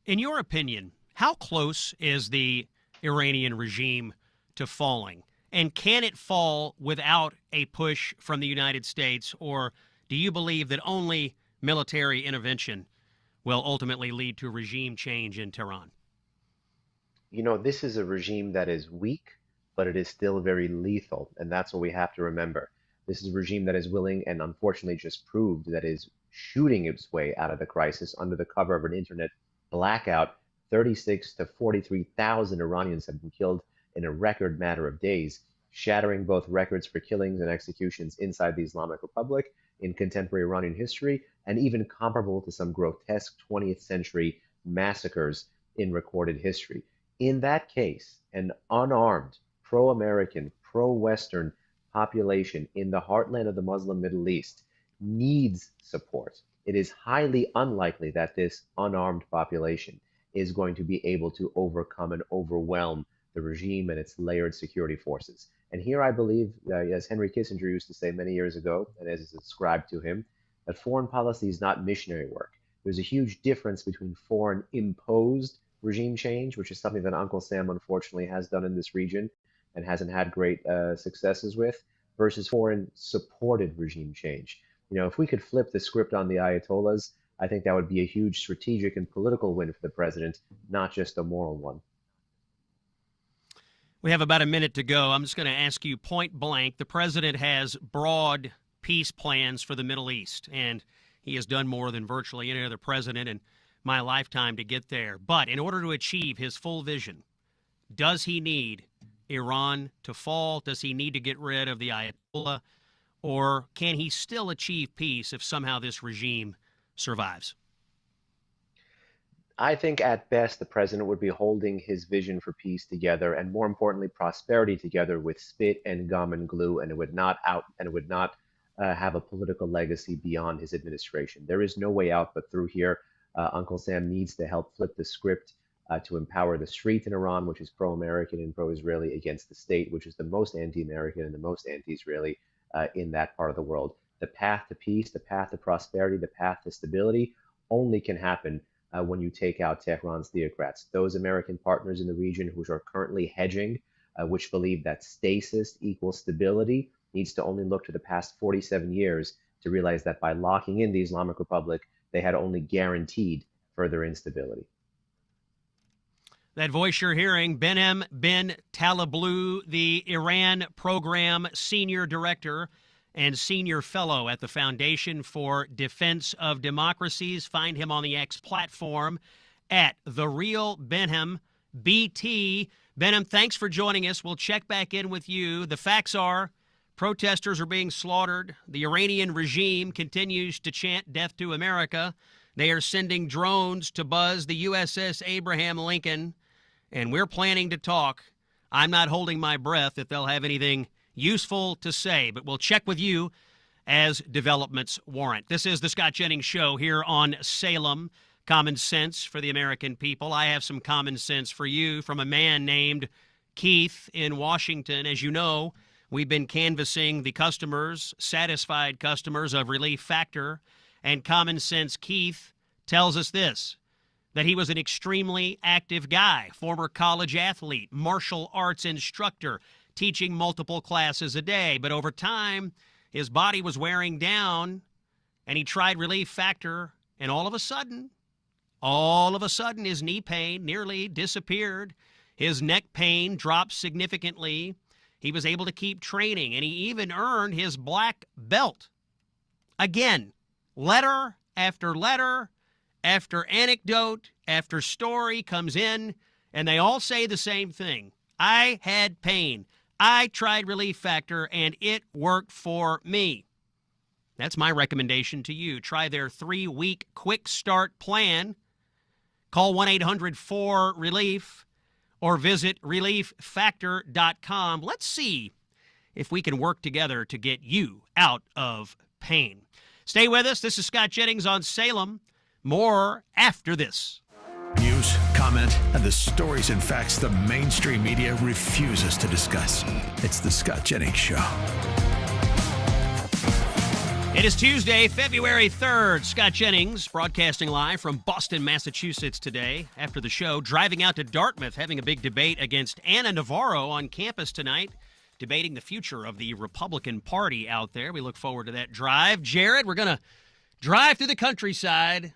In your opinion, how close is the Iranian regime to falling? And can it fall without a push from the United States, or do you believe that only military intervention will ultimately lead to regime change in Tehran? This is a regime that is weak, but it is still very lethal, and that's what we have to remember. This is a regime that is willing, and unfortunately just proved that is shooting its way out of the crisis under the cover of an internet blackout. 36 to 43,000 Iranians have been killed in a record matter of days, shattering both records for killings and executions inside the Islamic Republic in contemporary Iranian history, and even comparable to some grotesque 20th century massacres in recorded history. In that case, an unarmed, pro-American, pro-Western population in the heartland of the Muslim Middle East needs support. It is highly unlikely that this unarmed population is going to be able to overcome and overwhelm the regime and its layered security forces. And here I believe, as Henry Kissinger used to say many years ago, and as is ascribed to him, that foreign policy is not missionary work. There's a huge difference between foreign imposed regime change, which is something that Uncle Sam unfortunately has done in this region and hasn't had great successes with, versus foreign supported regime change. If we could flip the script on the Ayatollahs, I think that would be a huge strategic and political win for the president, not just a moral one. We have about a minute to go. I'm just going to ask you point blank. The president has broad peace plans for the Middle East, and he has done more than virtually any other president in my lifetime to get there. But in order to achieve his full vision, does he need Iran to fall? Does he need to get rid of the Ayatollah? Or can he still achieve peace if somehow this regime survives? I think at best the president would be holding his vision for peace together, and more importantly, prosperity together with spit and gum and glue, and it would not have a political legacy beyond his administration. There is no way out but through here. Uncle Sam needs to help flip the script to empower the street in Iran, which is pro-American and pro-Israeli, against the state, which is the most anti-American and the most anti-Israeli in that part of the world. The path to peace, the path to prosperity, the path to stability only can happen when you take out Tehran's theocrats. Those American partners in the region who are currently hedging, which believe that stasis equals stability, needs to only look to the past 47 years to realize that by locking in the Islamic Republic, they had only guaranteed further instability. That voice you're hearing, Behnam bin Taleblu, the Iran Program Senior Director and Senior Fellow at the Foundation for Defense of Democracies. Find him on the X platform at The Real Behnam, BT. Behnam, thanks for joining us. We'll check back in with you. The facts are protesters are being slaughtered. The Iranian regime continues to chant death to America. They are sending drones to buzz the USS Abraham Lincoln, and we're planning to talk. I'm not holding my breath if they'll have anything useful to say, but we'll check with you as developments warrant. This is the Scott Jennings Show here on Salem. Common sense for the American people. I have some common sense for you from a man named Keith in Washington. As you know, we've been canvassing the customers, satisfied customers of Relief Factor, and Common Sense Keith tells us this, that he was an extremely active guy, former college athlete, martial arts instructor, teaching multiple classes a day. But over time, his body was wearing down, and he tried Relief Factor, and all of a sudden, his knee pain nearly disappeared. His neck pain dropped significantly. He was able to keep training, and he even earned his black belt. Again, letter after letter, after anecdote, after story comes in, and they all say the same thing. I had pain. I tried Relief Factor, and it worked for me. That's my recommendation to you. Try their 3-week quick start plan. Call 1-800-4RELIEF or visit relieffactor.com. Let's see if we can work together to get you out of pain. Stay with us. This is Scott Jennings on Salem. More after this. News, comment, and the stories and facts the mainstream media refuses to discuss. It's the Scott Jennings Show. It is Tuesday, February 3rd. Scott Jennings broadcasting live from Boston, Massachusetts today. After the show, driving out to Dartmouth, having a big debate against Anna Navarro on campus tonight, debating the future of the Republican Party out there. We look forward to that drive. Jared, we're going to drive through the countryside.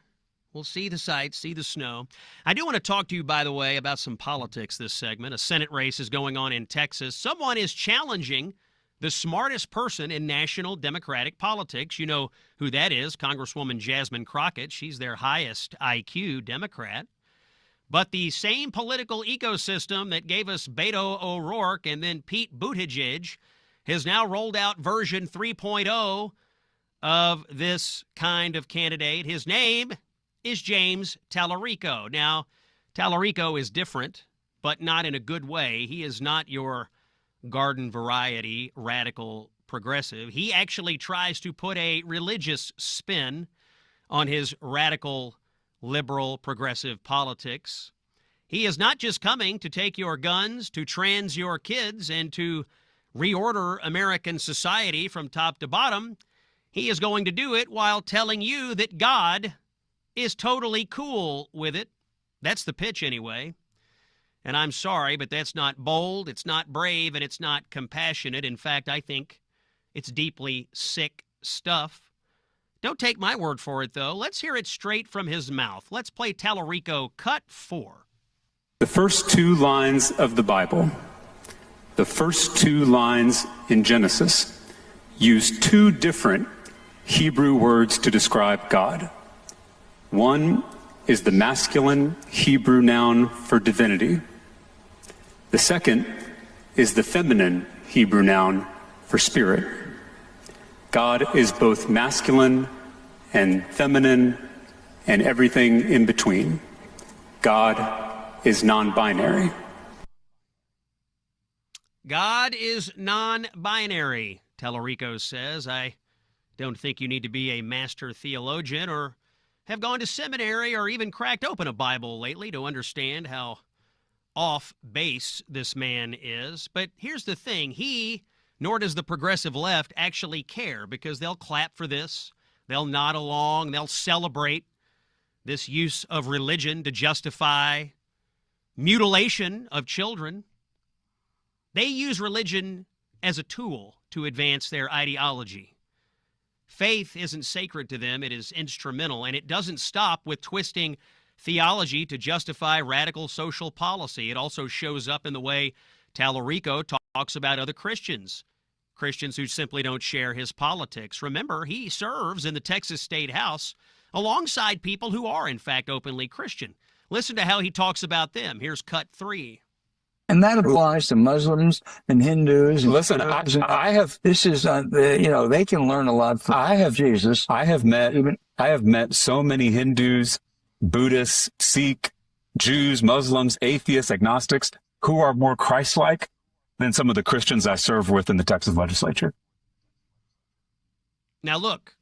We'll see the sights, see the snow. I do want to talk to you, by the way, about some politics this segment. A Senate race is going on in Texas. Someone is challenging the smartest person in national Democratic politics. You know who that is, Congresswoman Jasmine Crockett. She's their highest IQ Democrat. But the same political ecosystem that gave us Beto O'Rourke and then Pete Buttigieg has now rolled out version 3.0 of this kind of candidate. His name is James Tallarico. Now, Tallarico is different, but not in a good way. He is not your garden variety radical progressive. He actually tries to put a religious spin on his radical liberal progressive politics. He is not just coming to take your guns, to trans your kids, and to reorder American society from top to bottom. He is going to do it while telling you that God is totally cool with it. That's the pitch anyway. And I'm sorry, but that's not bold, it's not brave, and it's not compassionate. In fact, I think it's deeply sick stuff. Don't take my word for it, though. Let's hear it straight from his mouth. Let's play Tallarico Cut 4. The first 2 lines of the Bible. The first two lines in Genesis use two different Hebrew words to describe God. One is the masculine Hebrew noun for divinity. The second is the feminine Hebrew noun for spirit. God is both masculine and feminine and everything in between. God is non-binary. God is non-binary, Tallarico says. I don't think you need to be a master theologian or have gone to seminary or even cracked open a Bible lately to understand how off base this man is. But here's the thing. He, nor does the progressive left, actually care, because they'll clap for this. They'll nod along. They'll celebrate this use of religion to justify mutilation of children. They use religion as a tool to advance their ideology. Faith isn't sacred to them. It is instrumental, and it doesn't stop with twisting theology to justify radical social policy. It also shows up in the way Tallarico talks about other Christians who simply don't share his politics. Remember, he serves in the Texas State House alongside people who are, in fact, openly Christian. Listen to how he talks about them. Here's cut 3. And that applies to Muslims and Hindus. And listen, I have. This is, they can learn a lot from Jesus. I have met so many Hindus, Buddhists, Sikh, Jews, Muslims, atheists, agnostics, who are more Christ-like than some of the Christians I serve with in the Texas legislature. Now, look,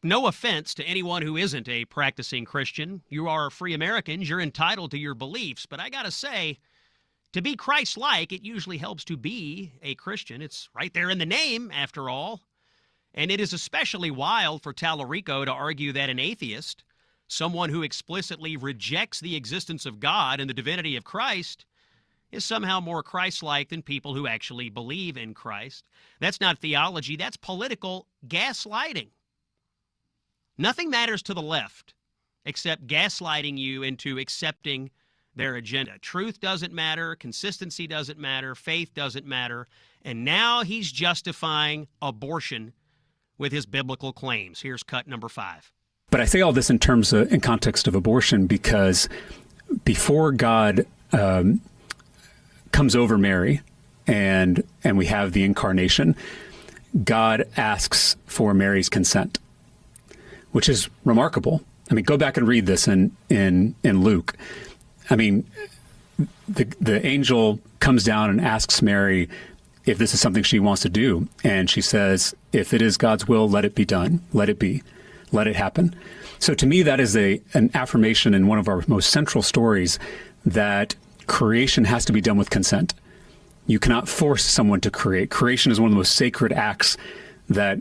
no offense to anyone who isn't a practicing Christian. You are free Americans. You're entitled to your beliefs. But I got to say, to be Christ-like, it usually helps to be a Christian. It's right there in the name, after all. And it is especially wild for Tallarico to argue that an atheist, someone who explicitly rejects the existence of God and the divinity of Christ, is somehow more Christ-like than people who actually believe in Christ. That's not theology. That's political gaslighting. Nothing matters to the left except gaslighting you into accepting their agenda. Truth doesn't matter. Consistency doesn't matter. Faith doesn't matter. And now he's justifying abortion with his biblical claims. Here's cut number 5. But I say all this in context of abortion because before God comes over Mary and we have the incarnation, God asks for Mary's consent, which is remarkable. I mean, go back and read this in Luke. I mean, the angel comes down and asks Mary if this is something she wants to do. And she says, if it is God's will, let it be done. Let it be. Let it happen. So to me, that is an affirmation in one of our most central stories that creation has to be done with consent. You cannot force someone to create. Creation is one of the most sacred acts that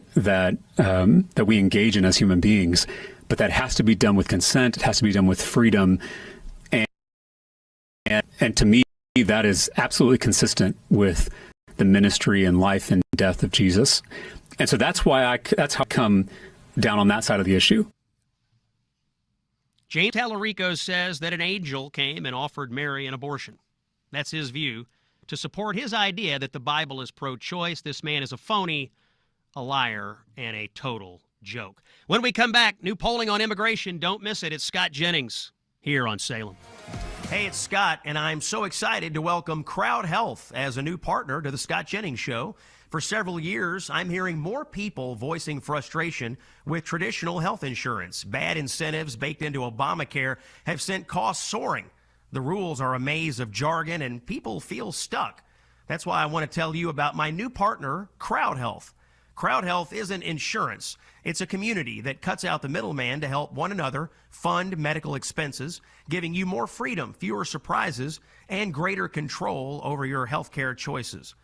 we engage in as human beings. But that has to be done with consent. It has to be done with freedom. And to me, that is absolutely consistent with the ministry and life and death of Jesus. And so that's how I come down on that side of the issue. James Tallarico says that an angel came and offered Mary an abortion. That's his view. To support his idea that the Bible is pro-choice, this man is a phony, a liar, and a total joke. When we come back, new polling on immigration. Don't miss it. It's Scott Jennings here on Salem. Hey, it's Scott, and I'm so excited to welcome Crowd Health as a new partner to the Scott Jennings Show. For several years, I'm hearing more people voicing frustration with traditional health insurance. Bad incentives baked into Obamacare have sent costs soaring. The rules are a maze of jargon, and people feel stuck. That's why I want to tell you about my new partner, Crowd Health. Crowd Health isn't insurance. It's a community that cuts out the middleman to help one another fund medical expenses, giving you more freedom, fewer surprises, and greater control over your healthcare choices.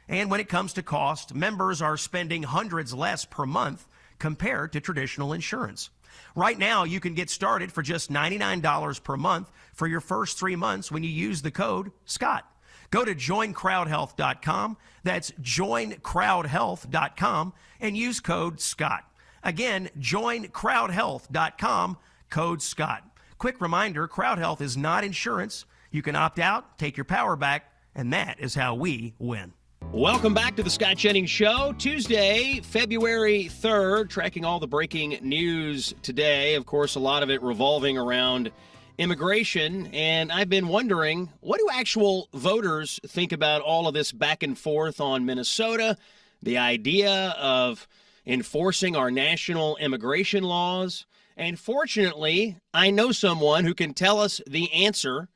And when it comes to cost, members are spending hundreds less per month compared to traditional insurance. Right now, you can get started for just $99 per month for your first 3 months when you use the code SCOTT. Go to joincrowdhealth.com. That's joincrowdhealth.com and use code SCOTT. Again, joincrowdhealth.com, code SCOTT. Quick reminder, Crowd Health is not insurance. You can opt out, take your power back, and that is how we win. Welcome back to the Scott Jennings Show. Tuesday, February 3rd, tracking all the breaking news today. Of course, a lot of it revolving around immigration. And I've been wondering, what do actual voters think about all of this back and forth on Minnesota? The idea of enforcing our national immigration laws. And fortunately, I know someone who can tell us the answer.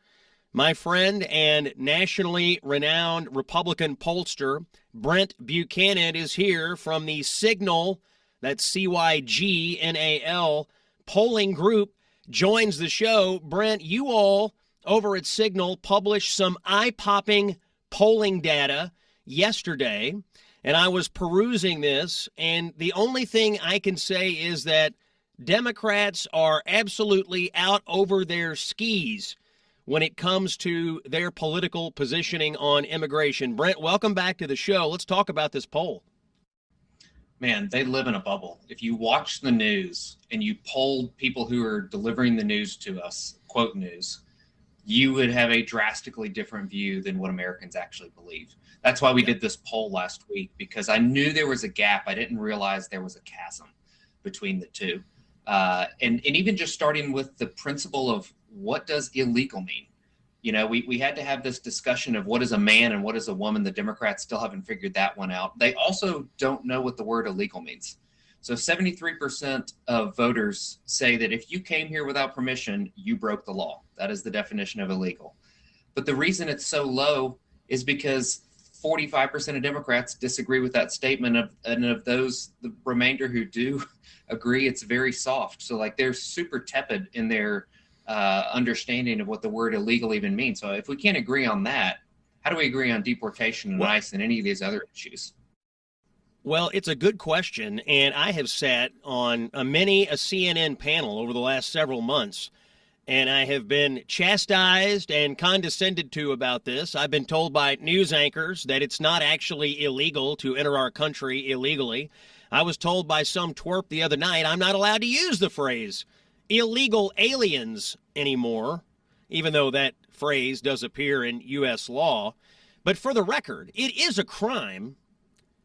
My friend and nationally renowned Republican pollster, Brent Buchanan, is here from the Signal, that's CYGNAL, polling group, joins the show. Brent, you all over at Signal published some eye-popping polling data yesterday, and I was perusing this, and the only thing I can say is that Democrats are absolutely out over their skis when it comes to their political positioning on immigration. Brent, welcome back to the show. Let's talk about this poll. Man, they live in a bubble. If you watch the news and you polled people who are delivering the news to us, quote news, you would have a drastically different view than what Americans actually believe. That's why we did this poll last week, because I knew there was a gap. I didn't realize there was a chasm between the two. And even just starting with the principle of what does illegal mean? You know, we had to have this discussion of what is a man and what is a woman. The Democrats still haven't figured that one out. They also don't know what the word illegal means. So 73% of voters say that if you came here without permission, you broke the law. That is the definition of illegal. But the reason it's so low is because 45% of Democrats disagree with that statement, and of those, the remainder who do agree, it's very soft. So like they're super tepid in their understanding of what the word illegal even means. So if we can't agree on that, how do we agree on deportation and ICE and any of these other issues? Well, it's a good question, and I have sat on many a CNN panel over the last several months, and I have been chastised and condescended to about this. I've been told by news anchors that it's not actually illegal to enter our country illegally. I was told by some twerp the other night I'm not allowed to use the phrase illegal aliens anymore, even though that phrase does appear in U.S. law. But for the record, it is a crime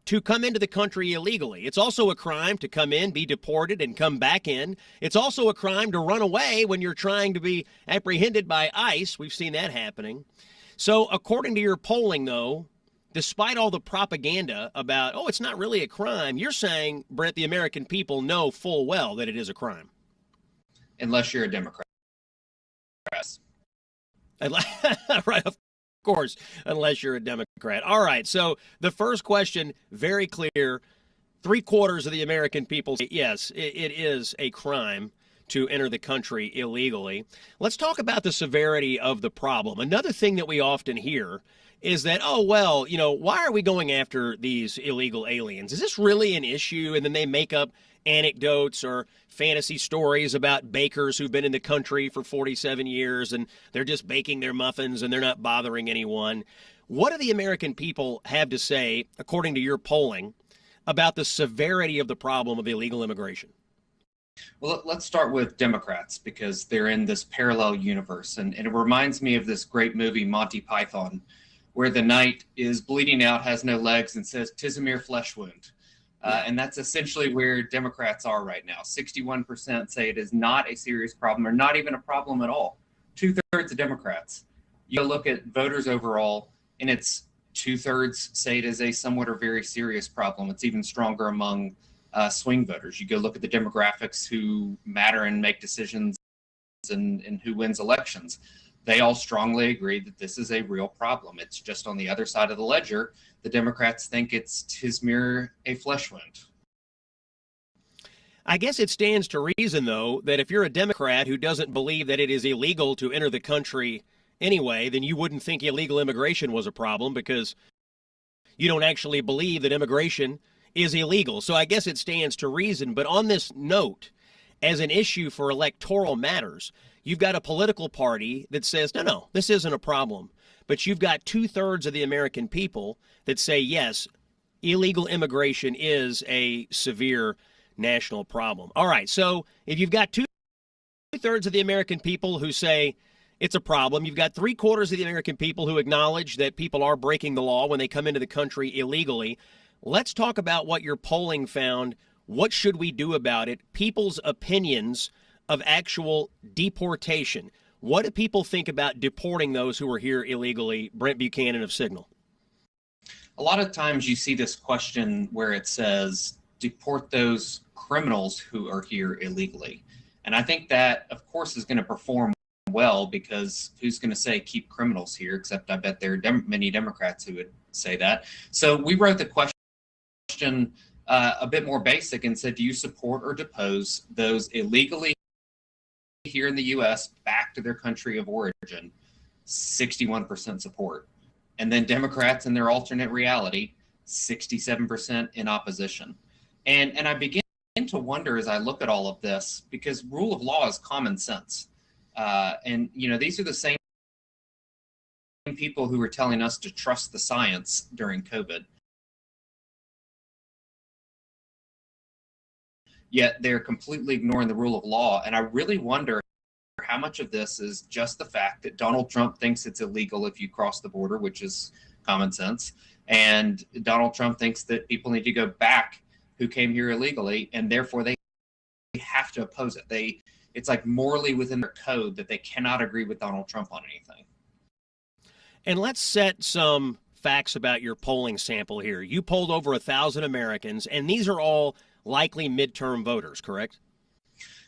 to come into the country illegally. It's also a crime to come in, be deported, and come back in. It's also a crime to run away when you're trying to be apprehended by ICE. We've seen that happening. So according to your polling, though, despite all the propaganda about, oh, it's not really a crime, you're saying, Brent, the American people know full well that it is a crime. Unless you're a Democrat. Right, of course, unless you're a Democrat. All right, so the first question, very clear. 3/4 of the American people say, yes, it is a crime to enter the country illegally. Let's talk about the severity of the problem. Another thing that we often hear is that, oh, well, you know, why are we going after these illegal aliens? Is this really an issue? And then they make up anecdotes or fantasy stories about bakers who've been in the country for 47 years and they're just baking their muffins and they're not bothering anyone. What do the American people have to say, according to your polling, about the severity of the problem of illegal immigration? Well, let's start with Democrats, because they're in this parallel universe. And it reminds me of this great movie, Monty Python, where the knight is bleeding out, has no legs, and says, "'Tis a mere flesh wound." And that's essentially where Democrats are right now. 61% say it is not a serious problem, or not even a problem at all. 2/3 of Democrats. You look at voters overall, and it's 2/3 say it is a somewhat or very serious problem. It's even stronger among swing voters. You go look at the demographics who matter and make decisions and who wins elections. They all strongly agree that this is a real problem. It's just on the other side of the ledger. The Democrats think it's tis mere a flesh wound. I guess it stands to reason, though, that if you're a Democrat who doesn't believe that it is illegal to enter the country anyway, then you wouldn't think illegal immigration was a problem, because you don't actually believe that immigration is illegal. So I guess it stands to reason. But on this note, as an issue for electoral matters, you've got a political party that says, no, this isn't a problem. But you've got 2/3 of the American people that say, yes, illegal immigration is a severe national problem. All right, so if you've got 2/3 of the American people who say it's a problem. You've got 3/4 of the American people who acknowledge that people are breaking the law when they come into the country illegally. Let's talk about what your polling found. What should we do about it? People's opinions of actual deportation. What do people think about deporting those who are here illegally? Brent Buchanan of Signal. A lot of times you see this question where it says, deport those criminals who are here illegally. And I think that, of course, is going to perform well, because who's going to say keep criminals here? Except I bet there are many Democrats who would say that. So we wrote the question a bit more basic and said, do you support or depose those illegally here in the U.S. back to their country of origin? 61% support. And then Democrats in their alternate reality, 67% in opposition. And I begin to wonder as I look at all of this, because rule of law is common sense. And, you know, these are the same people who were telling us to trust the science during COVID. Yet they're completely ignoring the rule of law. And I really wonder how much of this is just the fact that Donald Trump thinks it's illegal if you cross the border, which is common sense. And Donald Trump thinks that people need to go back who came here illegally, and therefore they have to oppose it. It's like morally within their code that they cannot agree with Donald Trump on anything. And let's set some facts about your polling sample here. You polled over 1,000 Americans, and these are all likely midterm voters, correct?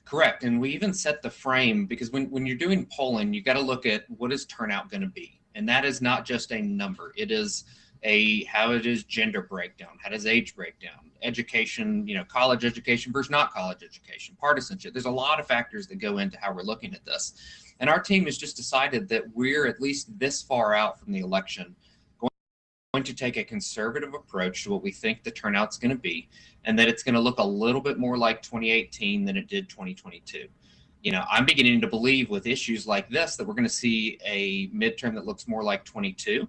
Correct. And we even set the frame, because when you're doing polling, you got to look at what is turnout going to be. And that is not just a number. It is how it is gender breakdown, how does age breakdown, education, college education versus not college education, partisanship. There's a lot of factors that go into how we're looking at this. And our team has just decided that we're at least this far out from the election going to take a conservative approach to what we think the turnout's going to be, and that it's going to look a little bit more like 2018 than it did 2022. I'm beginning to believe with issues like this that we're going to see a midterm that looks more like 22.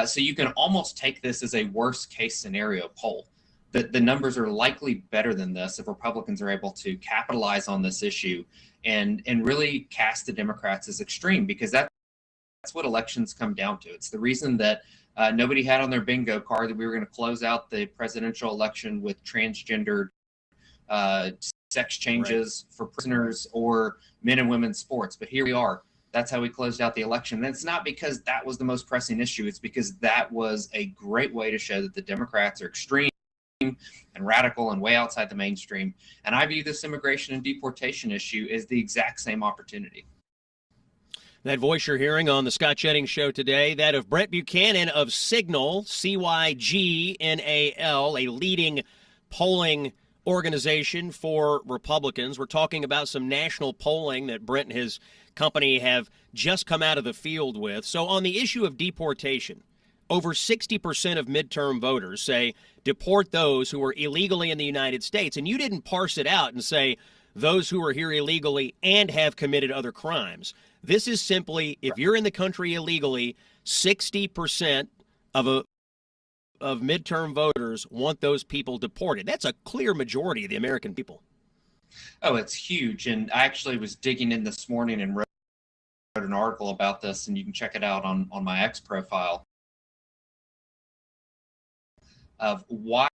So you can almost take this as a worst case scenario poll. The numbers are likely better than this if Republicans are able to capitalize on this issue and really cast the Democrats as extreme, because that's what elections come down to. It's the reason that nobody had on their bingo card that we were going to close out the presidential election with transgendered sex changes for prisoners or men and women's sports. But here we are. That's how we closed out the election. And it's not because that was the most pressing issue. It's because that was a great way to show that the Democrats are extreme and radical and way outside the mainstream. And I view this immigration and deportation issue as the exact same opportunity. That voice you're hearing on the Scott Jennings Show today, that of Brent Buchanan of Signal, Cygnal, a leading polling organization for Republicans. We're talking about some national polling that Brent and his company have just come out of the field with. So on the issue of deportation, over 60% of midterm voters say deport those who are illegally in the United States. And you didn't parse it out and say those who are here illegally and have committed other crimes. This is simply, if you're in the country illegally, 60% of midterm voters want those people deported. That's a clear majority of the American people. Oh, it's huge. And I actually was digging in this morning and wrote an article about this, and you can check it out on my X profile, of why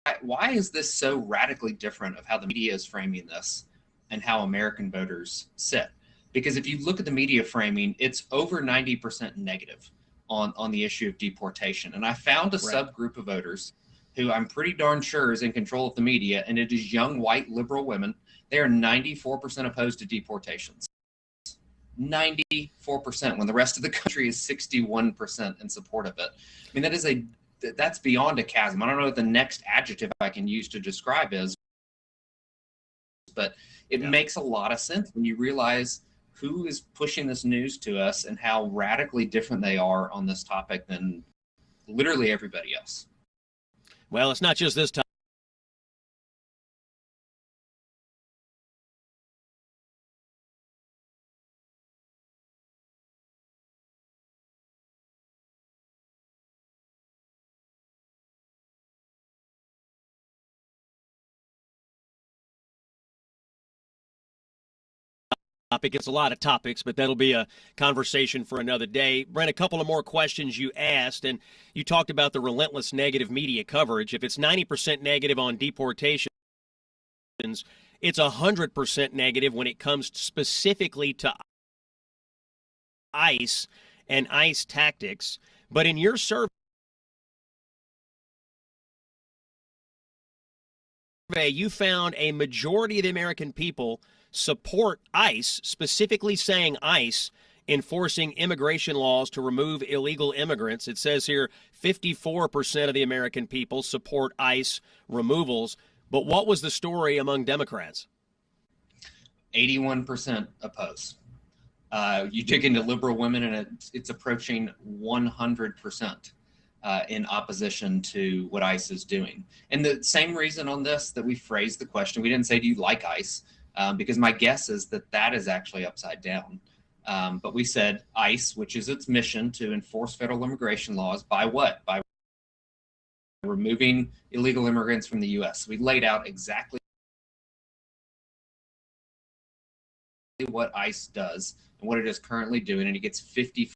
is this so radically different of how the media is framing this and how American voters sit. Because if you look at the media framing, it's over 90% negative on the issue of deportation. And I found a subgroup of voters who I'm pretty darn sure is in control of the media, and it is young, white, liberal women. They are 94% opposed to deportations. 94%, when the rest of the country is 61% in support of it. I mean, that's beyond a chasm. I don't know what the next adjective I can use to describe is, but it makes a lot of sense when you realize who is pushing this news to us and how radically different they are on this topic than literally everybody else. Well, it's not just this time. It's a lot of topics, but that'll be a conversation for another day. Brent, a couple of more questions you asked, and you talked about the relentless negative media coverage. If it's 90% negative on deportations, it's 100% negative when it comes specifically to ICE and ICE tactics. But in your survey, you found a majority of the American people support ICE, specifically saying ICE, enforcing immigration laws to remove illegal immigrants. It says here 54% of the American people support ICE removals. But what was the story among Democrats? 81% oppose. You dig into liberal women, and it's approaching 100% in opposition to what ICE is doing. And the same reason on this that we phrased the question, we didn't say, do you like ICE? Because my guess is that that is actually upside down. But we said ICE, which is its mission to enforce federal immigration laws by what? By removing illegal immigrants from the U.S. We laid out exactly what ICE does and what it is currently doing, and it gets 54%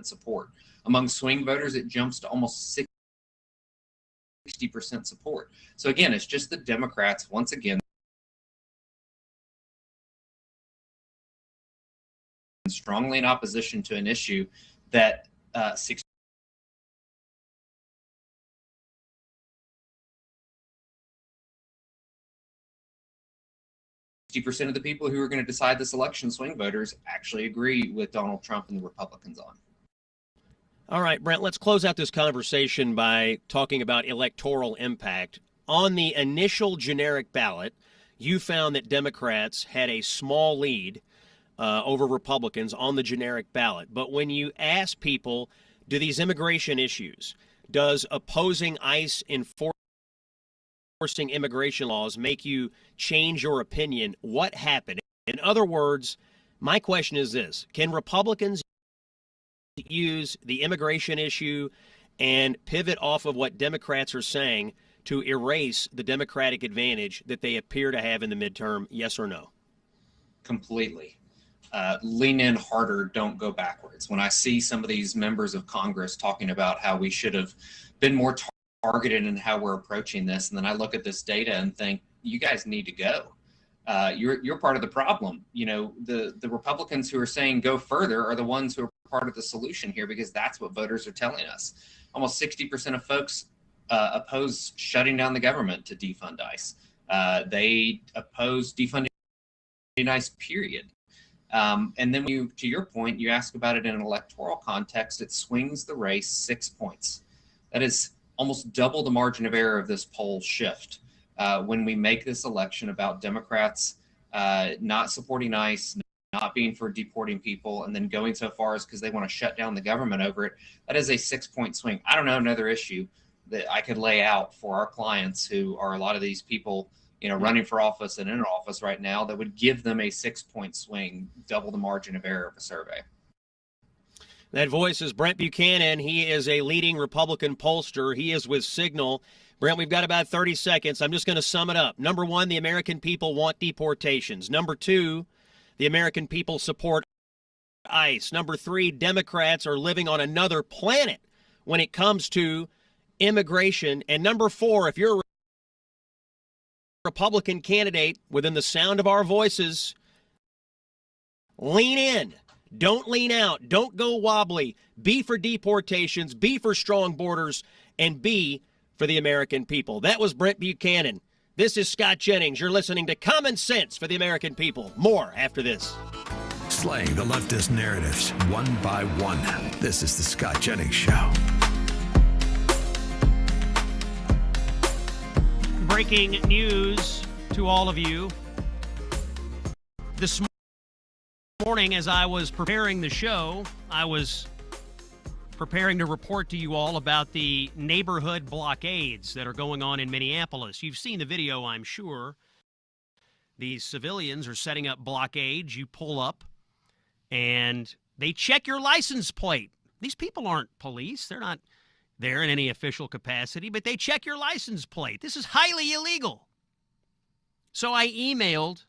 support. Among swing voters, it jumps to almost 60% support. So again, it's just the Democrats, once again, strongly in opposition to an issue that 60% of the people who are going to decide this election, swing voters, actually agree with Donald Trump and the Republicans on. All right, Brent, let's close out this conversation by talking about electoral impact. On the initial generic ballot, you found that Democrats had a small lead over Republicans on the generic ballot. But when you ask people, do these immigration issues, does opposing ICE enforcing immigration laws make you change your opinion? What happened? In other words, my question is this: can Republicans use the immigration issue and pivot off of what Democrats are saying to erase the Democratic advantage that they appear to have in the midterm? Yes or no? Completely. Lean in harder, don't go backwards. When I see some of these members of Congress talking about how we should have been more targeted in how we're approaching this, and then I look at this data and think, you guys need to go. You're part of the problem. You know, the Republicans who are saying go further are the ones who are part of the solution here, because that's what voters are telling us. Almost 60% of folks oppose shutting down the government to defund ICE. They oppose defunding ICE, period. And then to your point, you ask about it in an electoral context, it swings the race 6 points. That is almost double the margin of error of this poll shift. When we make this election about Democrats not supporting ICE, not being for deporting people, and then going so far as because they want to shut down the government over it, that is a 6-point swing. I don't know another issue that I could lay out for our clients who are a lot of these people, you know, running for office and in office right now that would give them a 6-point swing, double the margin of error of a survey. That voice is Brent Buchanan. He is a leading Republican pollster. He is with Signal. Brent, we've got about 30 seconds. I'm just going to sum it up. Number one, the American people want deportations. Number two, the American people support ICE. Number three, Democrats are living on another planet when it comes to immigration. And number four, if you're a Republican candidate within the sound of our voices, lean in. Don't lean out. Don't go wobbly. Be for deportations. Be for strong borders. And be for the American people. That was Brent Buchanan. This is Scott Jennings. You're listening to Common Sense for the American People. More after this. Slaying the leftist narratives one by one. This is the Scott Jennings Show. Breaking news to all of you. This morning, as I was preparing the show, I was preparing to report to you all about the neighborhood blockades that are going on in Minneapolis. You've seen the video, I'm sure. These civilians are setting up blockades. You pull up, and they check your license plate. These people aren't police. They're not there in any official capacity, but they check your license plate. This is highly illegal. So I emailed,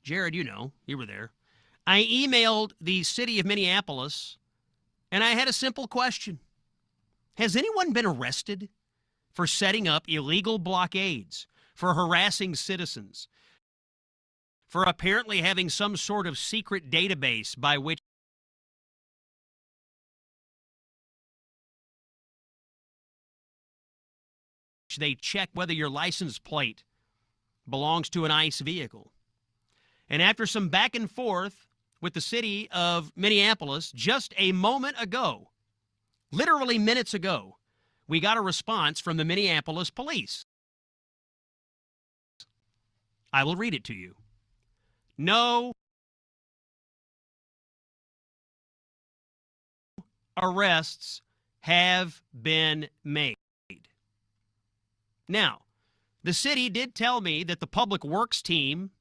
Jared, you know, you were there. I emailed the city of Minneapolis, and I had a simple question. Has anyone been arrested for setting up illegal blockades, for harassing citizens, for apparently having some sort of secret database by which they check whether your license plate belongs to an ICE vehicle? And after some back and forth with the city of Minneapolis, just a moment ago, literally minutes ago, we got a response from the Minneapolis police. I will read it to you. No arrests have been made. Now, the city did tell me that the public works team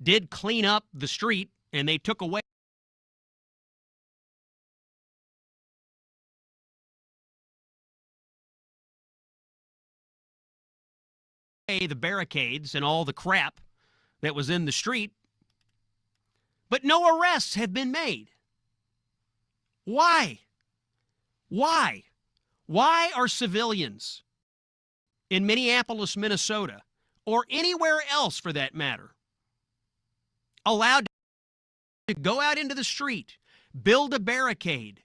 did clean up the street and they took away the barricades and all the crap that was in the street, but no arrests have been made. Why? Why? Why are civilians in Minneapolis, Minnesota, or anywhere else for that matter, allowed to go out into the street, build a barricade,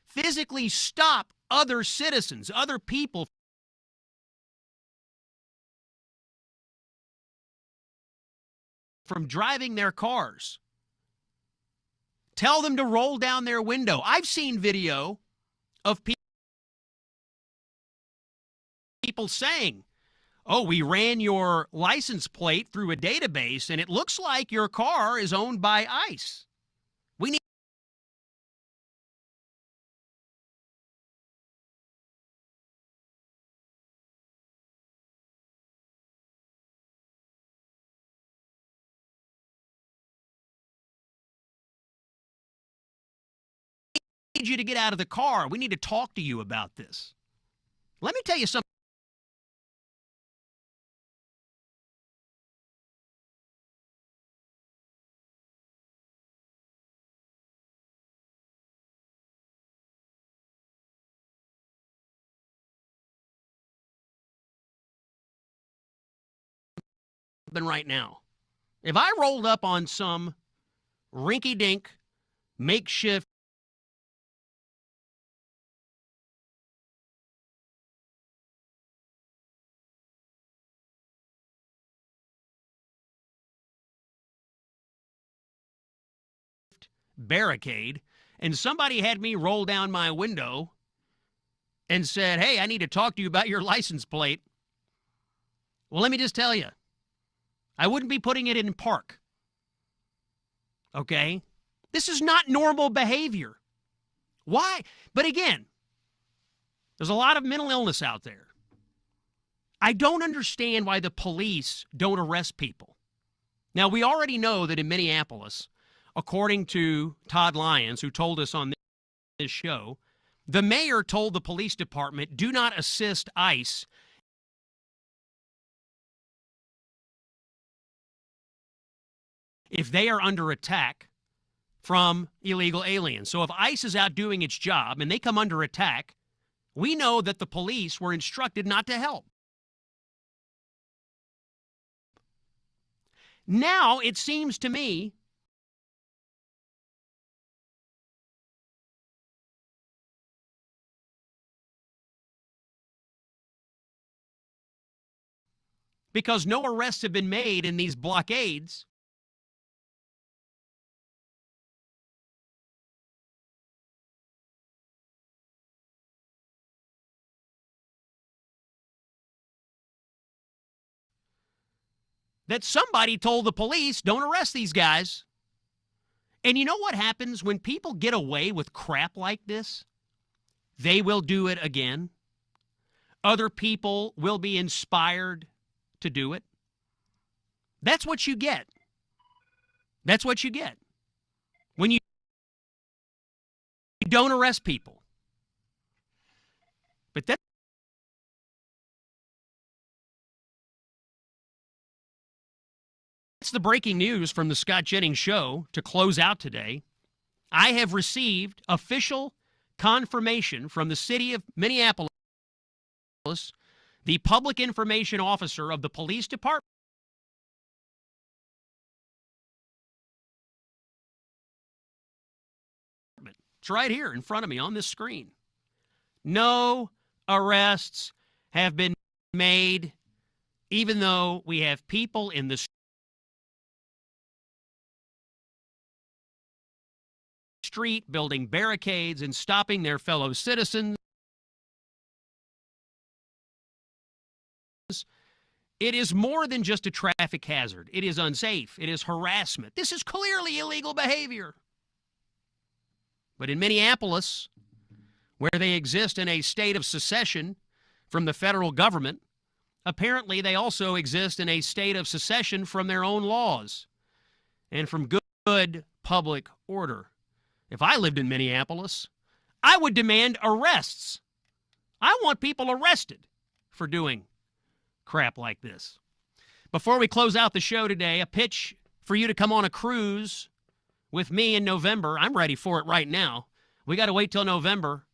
physically stop other citizens, other people from driving their cars? Tell them to roll down their window. I've seen video of people saying, oh, we ran your license plate through a database and it looks like your car is owned by ICE. We need you to get out of the car. We need to talk to you about this. Let me tell you something. Right now, if I rolled up on some rinky-dink makeshift barricade and somebody had me roll down my window and said, hey, I need to talk to you about your license plate, well, let me just tell you, I wouldn't be putting it in park. Okay? This is not normal behavior. Why? But again, there's a lot of mental illness out there. I don't understand why the police don't arrest people. Now, we already know that in Minneapolis, according to Todd Lyons, who told us on this show, the mayor told the police department, do not assist ICE if they are under attack from illegal aliens. So if ICE is out doing its job and they come under attack, we know that the police were instructed not to help. Now it seems to me because no arrests have been made in these blockades, that somebody told the police, don't arrest these guys. And you know what happens when people get away with crap like this? They will do it again. Other people will be inspired to do it. That's what you get. That's what you get when you don't arrest people. But that's the breaking news from the Scott Jennings Show to close out today. I have received official confirmation from the city of Minneapolis, the public information officer of the police department, it's right here in front of me on this screen. No arrests have been made, even though we have people in the street building barricades and stopping their fellow citizens. It is more than just a traffic hazard. It is unsafe. It is harassment. This is clearly illegal behavior. But in Minneapolis, where they exist in a state of secession from the federal government, apparently they also exist in a state of secession from their own laws and from good public order. If I lived in Minneapolis, I would demand arrests. I want people arrested for doing crap like this. Before we close out the show today, a pitch for you to come on a cruise with me in November. I'm ready for it right now. We got to wait till November.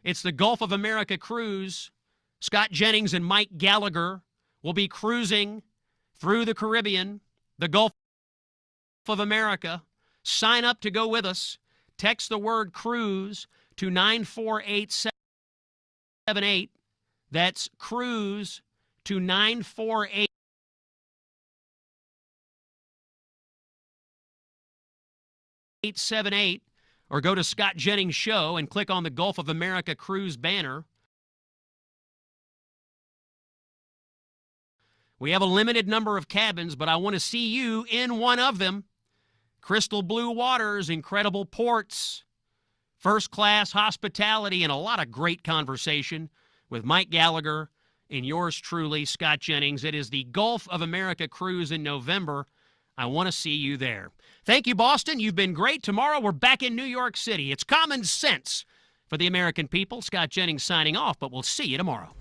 It's the Gulf of America cruise. Scott Jennings and Mike Gallagher will be cruising through the Caribbean, the Gulf of America. Sign up to go with us. Text the word cruise to 94878. That's cruise to 94878, or go to Scott Jennings Show and click on the Gulf of America cruise banner. We have a limited number of cabins, but I want to see you in one of them. Crystal blue waters, incredible ports, first-class hospitality, and a lot of great conversation with Mike Gallagher and yours truly, Scott Jennings. It is the Gulf of America cruise in November. I want to see you there. Thank you, Boston. You've been great. Tomorrow, we're back in New York City. It's common sense for the American people. Scott Jennings signing off, but we'll see you tomorrow.